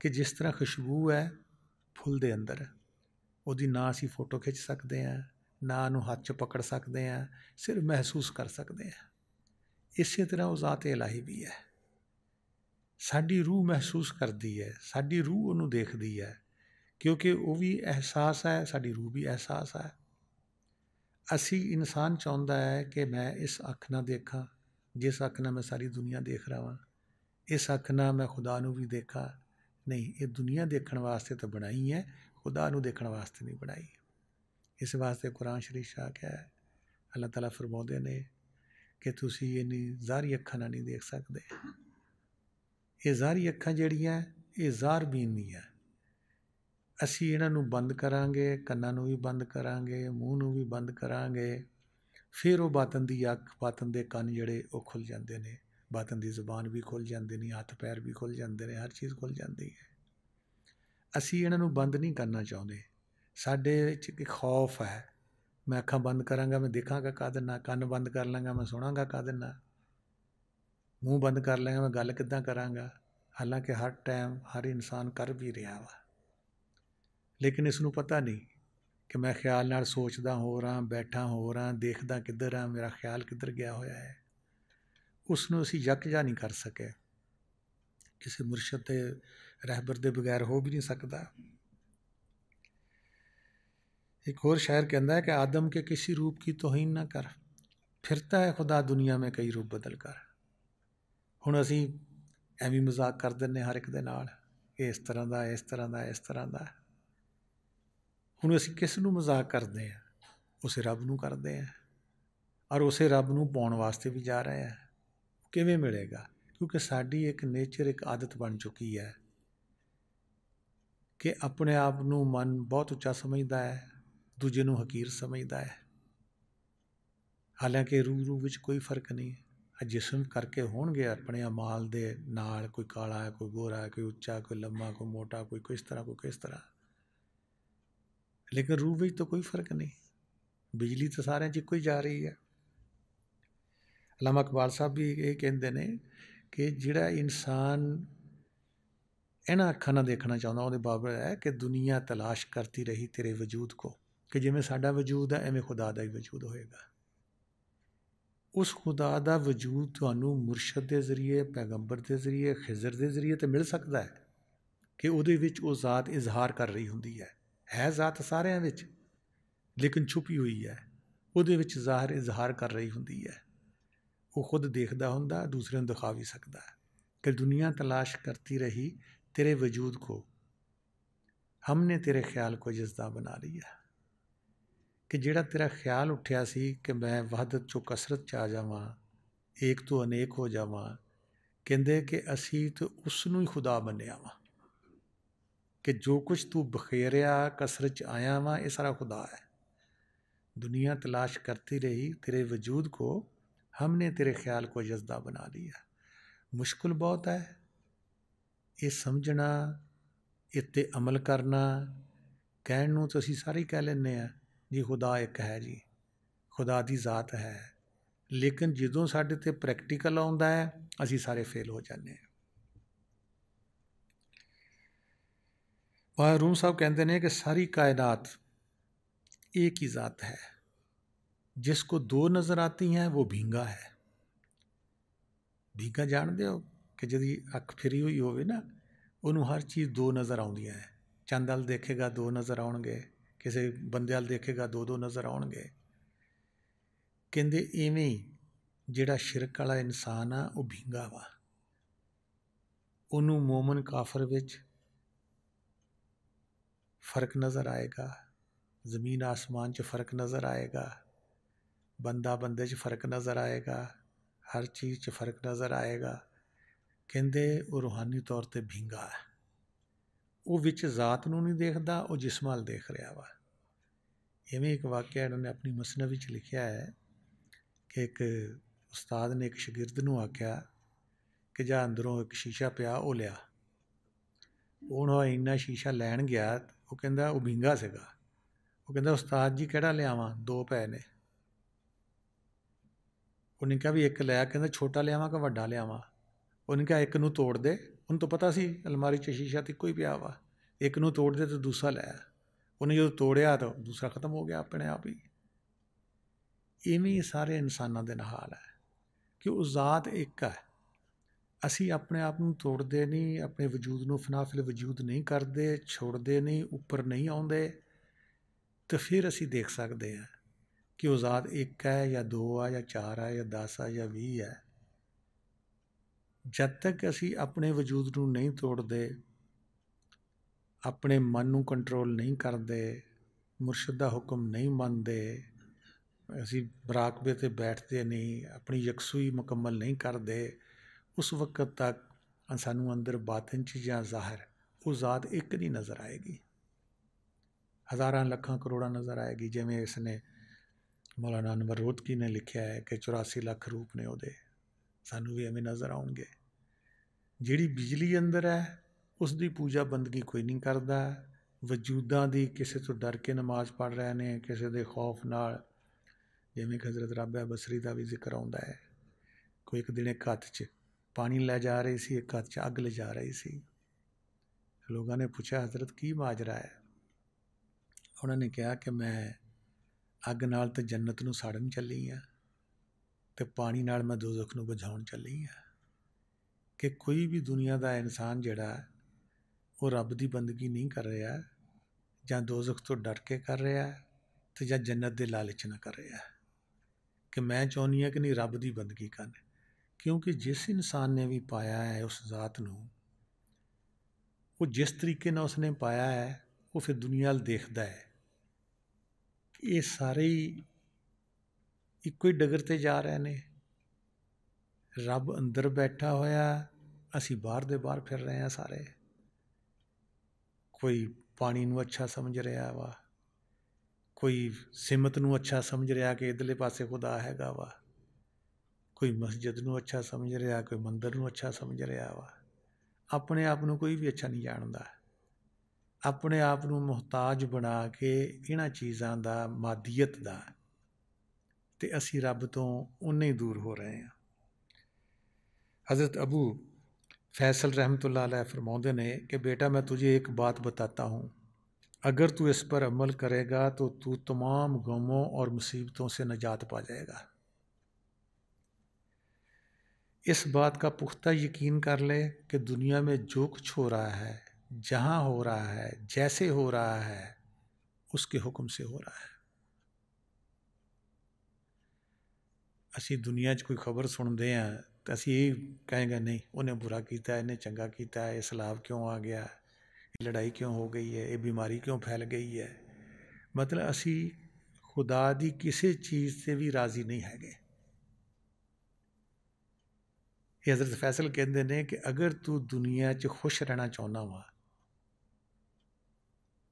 ਕਿ ਜਿਸ ਤਰ੍ਹਾਂ ਖੁਸ਼ਬੂ ਹੈ ਫੁੱਲ ਦੇ ਅੰਦਰ, ਉਹਦੀ ਨਾ ਅਸੀਂ ਫੋਟੋ ਖਿੱਚ ਸਕਦੇ ਹਾਂ, ਨਾ ਉਹਨੂੰ ਹੱਥ 'ਚ ਪਕੜ ਸਕਦੇ ਹਾਂ, ਸਿਰਫ ਮਹਿਸੂਸ ਕਰ ਸਕਦੇ ਹਾਂ। ਇਸੇ ਤਰ੍ਹਾਂ ਉਹ ਜ਼ਾਤ ਇਲਾਹੀ ਵੀ ਹੈ। ਸਾਡੀ ਰੂਹ ਮਹਿਸੂਸ ਕਰਦੀ ਹੈ, ਸਾਡੀ ਰੂਹ ਉਹਨੂੰ ਦੇਖਦੀ ਹੈ, ਕਿਉਂਕਿ ਉਹ ਵੀ ਅਹਿਸਾਸ ਹੈ, ਸਾਡੀ ਰੂਹ ਵੀ ਅਹਿਸਾਸ ਹੈ। ਅਸੀਂ ਇਨਸਾਨ ਚਾਹੁੰਦਾ ਹੈ ਕਿ ਮੈਂ ਇਸ ਅੱਖ ਨਾਲ ਦੇਖਾਂ ਜਿਸ ਅੱਖ ਨਾਲ ਮੈਂ ਸਾਰੀ ਦੁਨੀਆ ਦੇਖ ਰਿਹਾ ਹਾਂ, ਇਸ ਅੱਖ ਨਾਲ ਮੈਂ ਖੁਦਾ ਨੂੰ ਵੀ ਦੇਖਾਂ। ਨਹੀਂ, ਇਹ ਦੁਨੀਆ ਦੇਖਣ ਵਾਸਤੇ ਤਾਂ ਬਣਾਈ ਹੈ, ਖੁਦਾ ਨੂੰ ਦੇਖਣ ਵਾਸਤੇ ਨਹੀਂ ਬਣਾਈ। ਇਸ ਵਾਸਤੇ ਕੁਰਾਨ ਸ਼ਰੀਫ ਸ਼ਾਹ ਕਿਹਾ ਹੈ, ਅੱਲਾਹ ਤਾਲਾ ਫਰਮਾਉਂਦੇ ਨੇ ਕਿ ਤੁਸੀਂ ਇੰਨੀ ਜ਼ਾਹਰੀ ਅੱਖਾਂ ਨਾਲ ਨਹੀਂ ਦੇਖ ਸਕਦੇ। ਇਹ ਜ਼ਾਹਰੀ ਅੱਖਾਂ ਜਿਹੜੀਆਂ, ਇਹ ਜ਼ਾਹਰ ਬੀਨ ਨਹੀਂ ਹੈ। ਅਸੀਂ ਇਹਨਾਂ ਨੂੰ ਬੰਦ ਕਰਾਂਗੇ, ਕੰਨਾਂ ਨੂੰ ਵੀ ਬੰਦ ਕਰਾਂਗੇ, ਮੂੰਹ ਨੂੰ ਵੀ ਬੰਦ ਕਰਾਂਗੇ, ਫਿਰ ਉਹ ਬਾਤਨ ਦੀ ਅੱਖ, ਬਾਤਨ ਦੇ ਕੰਨ ਜਿਹੜੇ ਉਹ ਖੁੱਲ੍ਹ ਜਾਂਦੇ ਨੇ, ਬਾਤਨ ਦੀ ਜ਼ੁਬਾਨ ਵੀ ਖੁੱਲ੍ਹ ਜਾਂਦੀ ਨੇ, ਹੱਥ ਪੈਰ ਵੀ ਖੁੱਲ੍ਹ ਜਾਂਦੇ ਨੇ, ਹਰ ਚੀਜ਼ ਖੁੱਲ੍ਹ ਜਾਂਦੀ ਹੈ। ਅਸੀਂ ਇਹਨਾਂ ਨੂੰ ਬੰਦ ਨਹੀਂ ਕਰਨਾ ਚਾਹੁੰਦੇ। ਸਾਡੇ ਵਿੱਚ ਇੱਕ ਖੌਫ ਹੈ, ਮੈਂ ਅੱਖਾਂ ਬੰਦ ਕਰਾਂਗਾ ਮੈਂ ਦੇਖਾਂਗਾ ਕਾਹਦੇ ਨਾਲ, ਕੰਨ ਬੰਦ ਕਰ ਲਾਂਗਾ ਮੈਂ ਸੁਣਾਂਗਾ ਕਾਹਦੇ ਨਾਲ, ਮੂੰਹ ਬੰਦ ਕਰ ਲਾਂਗਾ ਮੈਂ ਗੱਲ ਕਿੱਦਾਂ ਕਰਾਂਗਾ। ਹਾਲਾਂਕਿ ਹਰ ਟਾਈਮ ਹਰ ਇਨਸਾਨ ਕਰ ਵੀ ਰਿਹਾ ਵਾ, ਲੇਕਿਨ ਇਸ ਨੂੰ ਪਤਾ ਨਹੀਂ ਕਿ ਮੈਂ ਖਿਆਲ ਨਾਲ ਸੋਚਦਾ ਹੋ ਰਹਾ, ਬੈਠਾ ਹੋ ਰਹਾ, ਦੇਖਦਾ ਕਿੱਧਰ ਆ, ਮੇਰਾ ਖਿਆਲ ਕਿੱਧਰ ਗਿਆ ਹੋਇਆ ਹੈ। ਉਸ ਨੂੰ ਅਸੀਂ ਯਕਜਾ ਨਹੀਂ ਕਰ ਸਕੇ। ਕਿਸੇ ਮੁਰਸ਼ਦ ਦੇ ਰਹਿਬਰ ਦੇ ਬਗੈਰ ਹੋ ਵੀ ਨਹੀਂ ਸਕਦਾ। एक और शायर कहता है कि आदम के किसी रूप की तौहीन ना कर, फिरता है खुदा दुनिया में कई रूप बदल कर। ਹੁਣ ਅਸੀਂ ਐਵੇਂ ਮਜ਼ਾਕ ਕਰ ਦਿੰਦੇ ਹਰ ਇੱਕ ਦੇ ਨਾਲ, ਇਸ ਤਰ੍ਹਾਂ ਦਾ, ਇਸ ਤਰ੍ਹਾਂ ਦਾ, ਇਸ ਤਰ੍ਹਾਂ ਦਾ। ਹੁਣ ਅਸੀਂ ਕਿਸ ਨੂੰ ਮਜ਼ਾਕ ਕਰਦੇ ਹਾਂ? ਉਸੇ ਰੱਬ ਨੂੰ ਕਰਦੇ ਹਾਂ, ਔਰ ਉਸੇ ਰੱਬ ਨੂੰ ਪਾਉਣ ਵਾਸਤੇ ਵੀ ਜਾ ਰਹੇ ਹਾਂ। ਕਿਵੇਂ ਮਿਲੇਗਾ? ਕਿਉਂਕਿ ਸਾਡੀ ਇੱਕ ਨੇਚਰ, ਇੱਕ ਆਦਤ ਬਣ ਚੁੱਕੀ ਹੈ ਕਿ ਆਪਣੇ ਆਪ ਨੂੰ ਮਨ ਬਹੁਤ ਉੱਚਾ ਸਮਝਦਾ ਹੈ, ਦੂਜੇ ਨੂੰ ਹਕੀਰ ਸਮਝਦਾ ਹੈ। ਹਾਲਾਂਕਿ ਰੂਹ ਵਿੱਚ ਕੋਈ ਫਰਕ ਨਹੀਂ। ਜਿਸਮ ਕਰਕੇ ਹੋਣਗੇ ਆਪਣੇ ਅਮਾਲ ਦੇ ਨਾਲ, ਕੋਈ ਕਾਲਾ ਹੈ, ਕੋਈ ਗੋਰਾ ਹੈ, ਕੋਈ ਉੱਚਾ, ਕੋਈ ਲੰਮਾ, ਕੋਈ ਮੋਟਾ, ਕੋਈ ਕਿਸ ਤਰ੍ਹਾਂ, ਕੋਈ ਕਿਸ ਤਰ੍ਹਾਂ, ਲੇਕਿਨ ਰੂਹ ਵਿੱਚ ਤਾਂ ਕੋਈ ਫਰਕ ਨਹੀਂ। ਬਿਜਲੀ ਤਾਂ ਸਾਰਿਆਂ 'ਚ ਇੱਕੋ ਹੀ ਜਾ ਰਹੀ ਹੈ। ਅਲਾਮਾ ਇਕਬਾਲ ਸਾਹਿਬ ਵੀ ਇਹ ਕਹਿੰਦੇ ਨੇ ਕਿ ਜਿਹੜਾ ਇਨਸਾਨ ਇਹਨਾਂ ਅੱਖਾਂ ਨਾਲ ਦੇਖਣਾ ਚਾਹੁੰਦਾ, ਉਹਦੇ ਬਾਬਰ ਹੈ ਕਿ ਦੁਨੀਆ ਤਲਾਸ਼ ਕਰਤੀ ਰਹੀ ਤੇਰੇ ਵਜੂਦ ਕੋ, ਕਿ ਜਿਵੇਂ ਸਾਡਾ ਵਜੂਦ ਹੈ ਐਵੇਂ ਖੁਦਾ ਦਾ ਹੀ ਵਜੂਦ ਹੋਏਗਾ। ਉਸ ਖੁਦਾ ਦਾ ਵਜੂਦ ਤੁਹਾਨੂੰ ਮੁਰਸ਼ਦ ਦੇ ਜ਼ਰੀਏ, ਪੈਗੰਬਰ ਦੇ ਜ਼ਰੀਏ, ਖਿਜ਼ਰ ਦੇ ਜ਼ਰੀਏ ਤਾਂ ਮਿਲ ਸਕਦਾ ਹੈ ਕਿ ਉਹਦੇ ਵਿੱਚ ਉਹ ਜ਼ਾਤ ਇਜ਼ਹਾਰ ਕਰ ਰਹੀ ਹੁੰਦੀ ਹੈ ਜ਼ਾਤ ਸਾਰਿਆਂ ਵਿੱਚ, ਲੇਕਿਨ ਛੁਪੀ ਹੋਈ ਹੈ। ਉਹਦੇ ਵਿੱਚ ਜ਼ਾਹਰ ਇਜ਼ਹਾਰ ਕਰ ਰਹੀ ਹੁੰਦੀ ਹੈ। ਉਹ ਖੁਦ ਦੇਖਦਾ ਹੁੰਦਾ, ਦੂਸਰੇ ਨੂੰ ਦਿਖਾ ਵੀ ਸਕਦਾ ਹੈ ਕਿ ਦੁਨੀਆ ਤਲਾਸ਼ ਕਰਤੀ ਰਹੀ तेरे वजूद को हमने तेरे ख्याल को जज्दा बना लिया। कि ਜਿਹੜਾ तेरा ख्याल ਉੱਠਿਆ ਸੀ ਕਿ ਮੈਂ ਵਹਦਤ 'ਚੋਂ ਕਸਰਤ 'ਚ ਆ ਜਾਵਾਂ, ਏਕ ਤੋਂ ਅਨੇਕ ਹੋ ਜਾਵਾਂ, ਕਹਿੰਦੇ ਕਿ ਅਸੀਂ ਤਾਂ ਉਸ ਨੂੰ ਹੀ ਖੁਦਾ ਮੰਨਿਆ ਵਾ ਕਿ ਜੋ ਕੁਝ ਤੂੰ ਬਖੇਰਿਆ ਕਸਰਤ 'ਚ ਆਇਆ ਵਾ ਇਹ ਸਾਰਾ खुदा है। दुनिया तलाश करती रही तेरे वजूद को, हमने तेरे ख्याल को जज्दा बना लिया। मुश्किल बहुत है ये समझना, इस ते अमल करना। कहण नूं तो असीं सारे ही कह लैंदे आ जी खुदा एक है जी, खुदा दी ज़ात है, लेकिन जदों साडे ते प्रैक्टिकल आउंदा है असीं सारे फेल हो जाते हैं। और रूम साहब कहते हैं कि सारी कायनात एक ही ज़ात है, जिसको दो नज़र आती हैं वो भींगा है। भींगा जानते हो कि जदी अख फिरी हुई होवे ना, उन्होंने हर चीज़ दो नज़र आउंदी है। चंद अल देखेगा दो नज़र आउणगे, किसी बंदे अल देखेगा दो दो नज़र आउणगे। कहंदे इवें ही जिहड़ा शिरक वाला इंसान आ वो भींगा वा, उन्होंने मोमन काफर विच फर्क नज़र आएगा, ज़मीन आसमान च फर्क नज़र आएगा, बंदा बंदे च फर्क नज़र आएगा, हर चीज़ च फर्क नज़र आएगा। कहंदे वो रूहानी तौर पर भींगा है, वो विच ज़ात नूं नहीं देखदा, वो जिस्म अल देख रहा वा। इवें एक वाक़या इन्होंने अपनी मसनवी च लिखिया है कि एक उस्ताद ने एक शागिर्द नूं आख्या कि जा अंदरों एक शीशा पिया वो लिया। हुण इन्ना शीशा लैण गया, वो कहंदा वो भींगा सीगा। वो कहंदा उस्ताद जी किहड़ा लियावां, दो पए ने। उन्हें कहा भी एक लिया, कहंदा छोटा लियावां कि वड्डा लियावां। उन्हें कहा एक नूं तोड़ दे। उन्हें तो पता सी अलमारी च शीशा तो इक्को ही पिया वा, एक नूं तोड़ दे तो दूसरा लै। उन्हें जो तोड़िया तो दूसरा खत्म हो गया अपने आप ही। इवें सारे इंसानों के हाल है कि वो ज़ात एक है। असी अपने आप नूं तोड़ते नहीं, अपने वजूद नूं फनाफिल वजूद नहीं करते, छोड़ते नहीं, उपर नहीं आउंदे, तो फिर असी देख सकते हैं कि वो ज़ात एक है या दो है या चार है या 10 है या 20 है। जब तक असी अपने वजूद नूं नहीं तोड़ते, अपने मन नूं कंट्रोल नहीं करते, मुर्शद दा हुक्म नहीं मनते, असी मुराकबे ते बैठते नहीं, अपनी यकसूई मुकम्मल नहीं करते, उस वक्त तक सानू अंदर बातिन च जां ज़ाहिर वो ज़ात एक नहीं नज़र आएगी, हज़ारां लखां करोड़ां नज़र आएगी। जिवें इसने मौलाना अनवर रोहतगी ने लिखा है कि 84 लाख रूप ने उहदे, सानू भी एवें नज़र आउणगे। जिहड़ी बिजली अंदर है उसकी पूजा बंदगी कोई नहीं करता, वजूदां दी किसी तो डर के नमाज पढ़ रहे हैं, किसी के खौफ नाल। जिवें हज़रत राबिया बसरी का भी जिक्र आउंदा है, कोई एक दिन एक हत्थ च पानी लै जा रही सी, एक हत्थ च अग ले जा रही सी। लोगों ने पूछा हज़रत की माजरा है? उन्होंने कहा कि मैं अग नाल तो जन्नत नूं साड़न चली हाँ, तो पानी नाल मैं दोज़ख नूं बुझाउण चली हाँ। कि कोई भी दुनिया का इंसान जिहड़ा वो रब की बंदगी नहीं कर रहा, जां दोज़ख तो डर के कर रहा, तो जां जन्नत के लालच ना कर रहा। कि मैं चाहुंदी हाँ कि नहीं रब की बंदगी कर, क्योंकि जिस इंसान ने भी पाया है उस ज़ात नूं, वो जिस तरीके नाल उसने पाया है वो फिर दुनिया अल देखदा है ये सारे ही इक्को ही डगर ते जा रहे हैं। रब अंदर बैठा होया, असी बाहर दे बाहर फिर रहे हैं सारे। कोई पानी नूं अच्छा समझ रहा वा, कोई सिमत नूं अच्छा समझ रहा कि इधरले पासे खुदा हैगा वा, कोई मस्जिद नूं अच्छा समझ रहा, कोई मंदिर नूं अच्छा समझ रहा वा। अपने आप नूं कोई भी अच्छा नहीं जानता, अपने आप नूं मुहताज बना के इन्हां चीज़ां दा, मादियत दा, ते असी रब तो उन्ने ही दूर हो रहे हैं। हज़रत अबू फैसल रहमतुल्लाह अलैह फरमाते ने कि बेटा मैं तुझे एक बात बताता हूँ, अगर तू इस पर अमल करेगा तो तू तमाम गमों और मुसीबतों से निजात पा जाएगा। इस बात का पुख्ता यकीन कर ले कि दुनिया में जो कुछ हो रहा है, जहाँ हो रहा है, जैसे हो रहा है, उसके हुक्म से हो रहा है। असी दुनिया च कोई खबर सुनते हैं तो असी ये कहेंगे नहीं उन्हें बुरा किया, इन्हें चंगा किया, ये सैलाब क्यों आ गया, ये लड़ाई क्यों हो गई है, ये बीमारी क्यों फैल गई है। मतलब असी खुदा दी किसी चीज़ से भी राज़ी नहीं हैगे। ये हज़रत फैसल कहते हैं कि अगर तू दुनिया च खुश रहना चाहना वा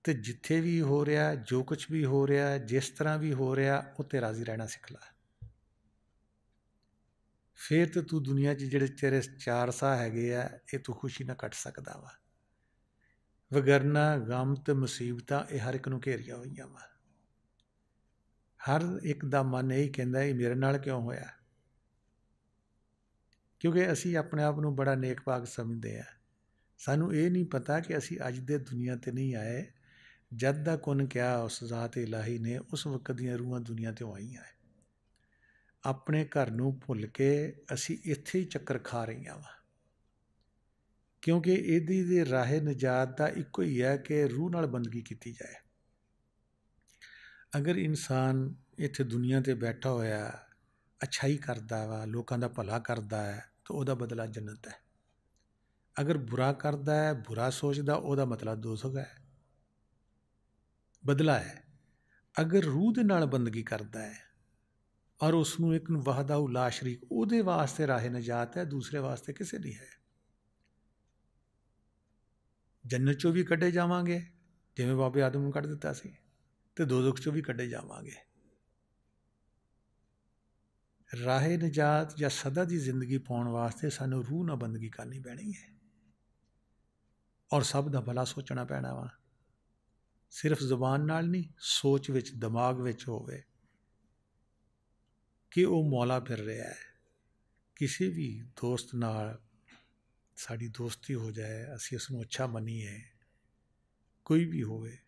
तो जिथे भी हो रहा, जो कुछ भी हो रहा, जिस तरह भी हो रहा, उत्ते राज़ी रहना सिख ला। फिर तो तू दुनिया च जिहड़े तेरे चार साह हैगे आ, ये तू खुशी ना कट सकदा वा। वगरना गम ते मुसीबतां ये हर एक नूं घेरिया होईयां वा। हर एक दा मन यही कहंदा है मेरे नाल क्यों होया, क्योंकि असी अपने आप नूं बड़ा नेक भाग समझदे आ। सानूं ये नहीं पता कि असी अज दे दुनिया ते नहीं आए, जद दा कुन क्या उस ज़ात इलाही ने उस वक्त दियां रूहां दुनिया ते आईयां है। अपने घर नूं भुल के असी इत्थे ही चक्कर खा रहीआं वा, क्योंकि इहदी दे राहे निजात दा इक्को ही है कि रूह नाल बंदगी कीती जाए। अगर इंसान इत्थे दुनिया ते बैठा होया अच्छाई करदा वा, लोकां दा भला करदा है, तो उहदा बदला जन्नत है। अगर बुरा करदा है, बुरा सोचदा, उहदा मतलब दोज़ख है, बदला है। अगर रूह दे नाल बंदगी करदा है और उसनूं एक वहदाहू ला शरीक, उहदे वास्ते राहे निजात है, दूसरे वास्ते किसे नहीं है। जन्नत चों भी कड्ढे जावांगे जिवें बाबे आदम नूं कढ दित्ता सी, ते दोज़ख चों भी कड्ढे जावांगे। राहे निजात या सदा की जिंदगी पाउण वास्ते सानूं रूह नाल बंदगी करनी पैनी है और सब दा भला सोचना पैना वा। सिर्फ जुबान नाल नहीं, सोच विच, दिमाग विच होवे कि वो मौला फिर रहा है। किसी भी दोस्त नाल साड़ी दोस्ती हो जाए, असी उसनूं अच्छा मनीए, कोई भी होवे,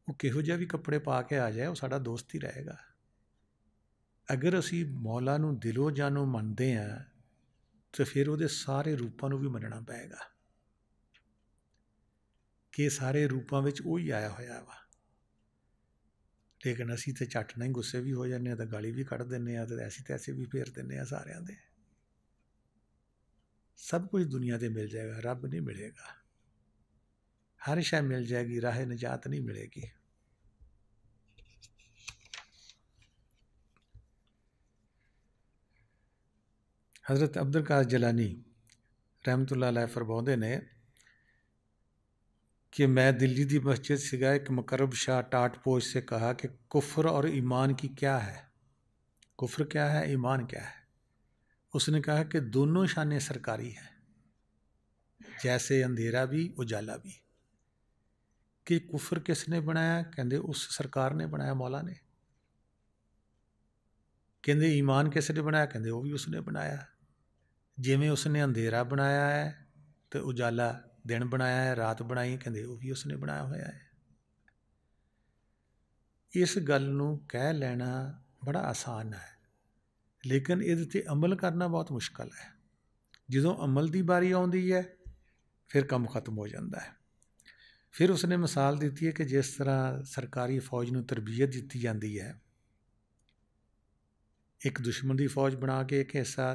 वो किहो जिहा भी कपड़े पा के आ जाए, वो साडा दोस्त ही रहेगा। अगर असी मौला नूं दिलों जानों मनदे हां तो फिर उहदे सारे रूपां नूं भी मनना पएगा कि सारे रूपां विच ओही आया होया वा। लेकिन असी तो झट नहीं गुस्से भी हो जाने, तो गाली भी कढ़ दिंदे आ, तो ऐसी तैसे भी फेर दिंदे आ सारिਆਂ दे। सब कुछ दुनिया ते मिल जाएगा, रब नहीं मिलेगा। हर शय मिल जाएगी, राह निजात नहीं मिलेगी। हज़रत अब्दुल कादिर जिलानी रहमतुल्लाह अलैह फरमाउंदे ने कि मैं दिल्ली दी मस्जिद से गया, एक मुकर्रब शाह टाटपोश से कहा कि कुफ्र और ईमान की क्या है, कुफ्र क्या है, ईमान क्या है। उसने कहा कि दोनों शानें सरकारी हैं, जैसे अंधेरा भी उजाला भी। कि कुफ्र किसने बनाया, कहते उस सरकार ने बनाया, मौला ने। कहते ईमान किसने बनाया, कहते वो भी उसने बनाया। जिमें उसने अंधेरा बनाया है तो उजाला दिन बनाया है, रात बनाई, कहते वो भी उसने बनाया होया है। इस गल नूं कह लेना बड़ा आसान है, लेकिन इहदे ते अमल करना बहुत मुश्किल है। जदों अमल की बारी आउंदी है फिर काम खत्म हो जाता है। फिर उसने मिसाल दी है कि जिस तरह सरकारी फौज नूं तरबीयत दी जाती है, एक दुश्मन की फौज बना के एक हिस्सा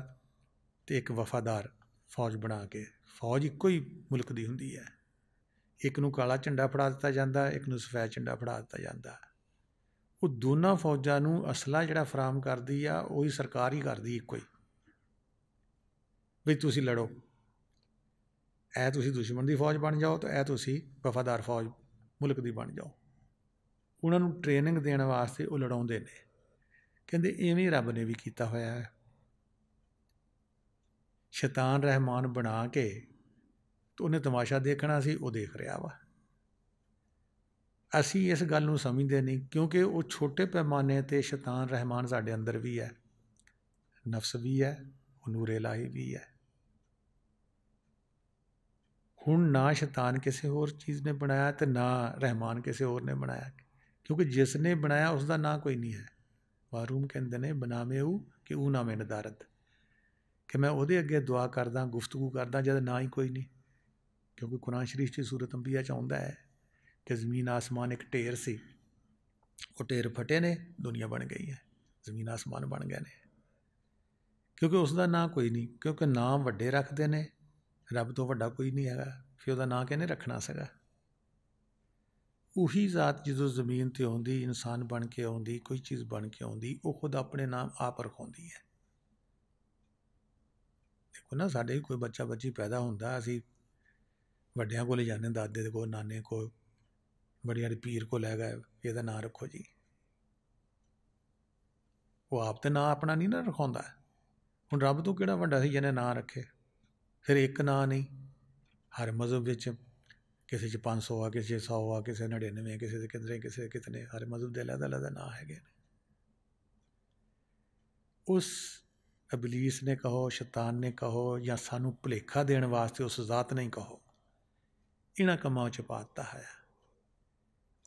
तो एक वफादार फौज बना के, फौज इक्को ही मुल्क की होंदी है। एक नूं काला झंडा फड़ा दिता जाता, एक नूं सफेद झंडा फड़ा दिता जाता। वो दोनों फौजां नूं असला जिहड़ा फराहम करदी आ, उही सरकार ही करदी इक्को ही, भी तुसीं लड़ो, ऐ तुसीं दुश्मन की फौज बन जाओ, तो ऐ तुसीं वफादार फौज मुल्क की बन जाओ। उन्होंने ट्रेनिंग देने वास्ते वो लड़ाउंदे ने। कहते इवें रब ने भी किया होया है। शैतान रहमान बना के तो उन्हें तमाशा देखना सी, वो देख रहा वा। असी इस गल नूं समझते नहीं, क्योंकि वो छोटे पैमाने ते शैतान रहमान साडे अंदर भी है, नफ्स भी है, नूर इलाही भी है। हुण ना शैतान किसी होर चीज़ ने बनाया तो ना रहमान किसी होर ने बनाया, क्योंकि जिसने बनाया उसका ना कोई नहीं है। मारूम कहते हैं बनामे ऊ कि ऊ नामे नदारत, कि मैं उहदे अगे दुआ करदा, गुफ्तगू करदा, जद ना ही कोई नहीं। क्योंकि कुरान शरीफ की सूरत अंबिया च आउंदा है कि जमीन आसमान एक ढेर सी, वो ढेर फटे ने, दुनिया बन गई है, जमीन आसमान बन गए ने। ਕਿਉਂਕਿ ਉਸ ਦਾ ਨਾਂ ਕੋਈ ਨਹੀਂ, ਕਿਉਂਕਿ ਨਾਂ ਵੱਡੇ ਰੱਖਦੇ ਨੇ, ਰੱਬ ਤੋਂ ਵੱਡਾ ਕੋਈ ਨਹੀਂ ਹੈਗਾ, ਫਿਰ ਉਹਦਾ ਨਾਂ ਕਿਹਨੇ ਰੱਖਣਾ ਸੀਗਾ। ਉਹੀ ਜ਼ਾਤ ਜਦੋਂ ਜ਼ਮੀਨ 'ਤੇ ਆਉਂਦੀ, ਇਨਸਾਨ ਬਣ ਕੇ ਆਉਂਦੀ, ਕੋਈ ਚੀਜ਼ ਬਣ ਕੇ ਆਉਂਦੀ, ਉਹ ਖੁਦ ਆਪਣੇ ਨਾਮ ਆਪ ਰਖਾਉਂਦੀ ਹੈ। ਦੇਖੋ ਨਾ, ਸਾਡੇ ਵੀ ਕੋਈ ਬੱਚਾ ਬੱਚੀ ਪੈਦਾ ਹੁੰਦਾ, ਅਸੀਂ ਵੱਡਿਆਂ ਕੋਲ ਜਾਂਦੇ, ਦਾਦੇ ਦੇ ਕੋਲ, ਨਾਨੇ ਕੋਲ, ਬੜੀ ਵਾਲੀ ਪੀਰ ਕੋਲ ਲੈ ਗਏ, ਇਹਦਾ ਨਾਂ ਰੱਖੋ ਜੀ। ਉਹ ਆਪ ਤਾਂ ਨਾਂ ਆਪਣਾ ਨਹੀਂ ਨਾ ਰਖਾਉਂਦਾ। ਹੁਣ ਰੱਬ ਤੋਂ ਕਿਹੜਾ ਵੱਡਾ ਸੀ ਜਿਹਨੇ ਨਾਂ ਰੱਖੇ। ਫਿਰ ਇੱਕ ਨਾਂ ਨਹੀਂ, ਹਰ ਮਜ਼ਹਬ ਵਿੱਚ ਕਿਸੇ 'ਚ 500 ਆ, ਕਿਸੇ 'ਚ 100 ਆ, ਕਿਸੇ 99, ਕਿਸੇ ਦੇ ਕਿਧਰੇ, ਕਿਸੇ ਦੇ ਕਿਤਨੇ, ਹਰ ਮਜ਼ਹਬ ਦੇ ਅਲੱਗ ਅਲੱਗ ਨਾਂ ਹੈਗੇ ਨੇ। ਉਸ ਇਬਲੀਸ ਨੇ ਕਹੋ, ਸ਼ੈਤਾਨ ਨੇ ਕਹੋ, ਜਾਂ ਸਾਨੂੰ ਭੁਲੇਖਾ ਦੇਣ ਵਾਸਤੇ ਉਸ ਜ਼ਾਤ ਨੇ ਕਹੋ, ਇਹਨਾਂ ਕੰਮਾਂ 'ਚ ਪਾ ਦਿੱਤਾ ਹੈ।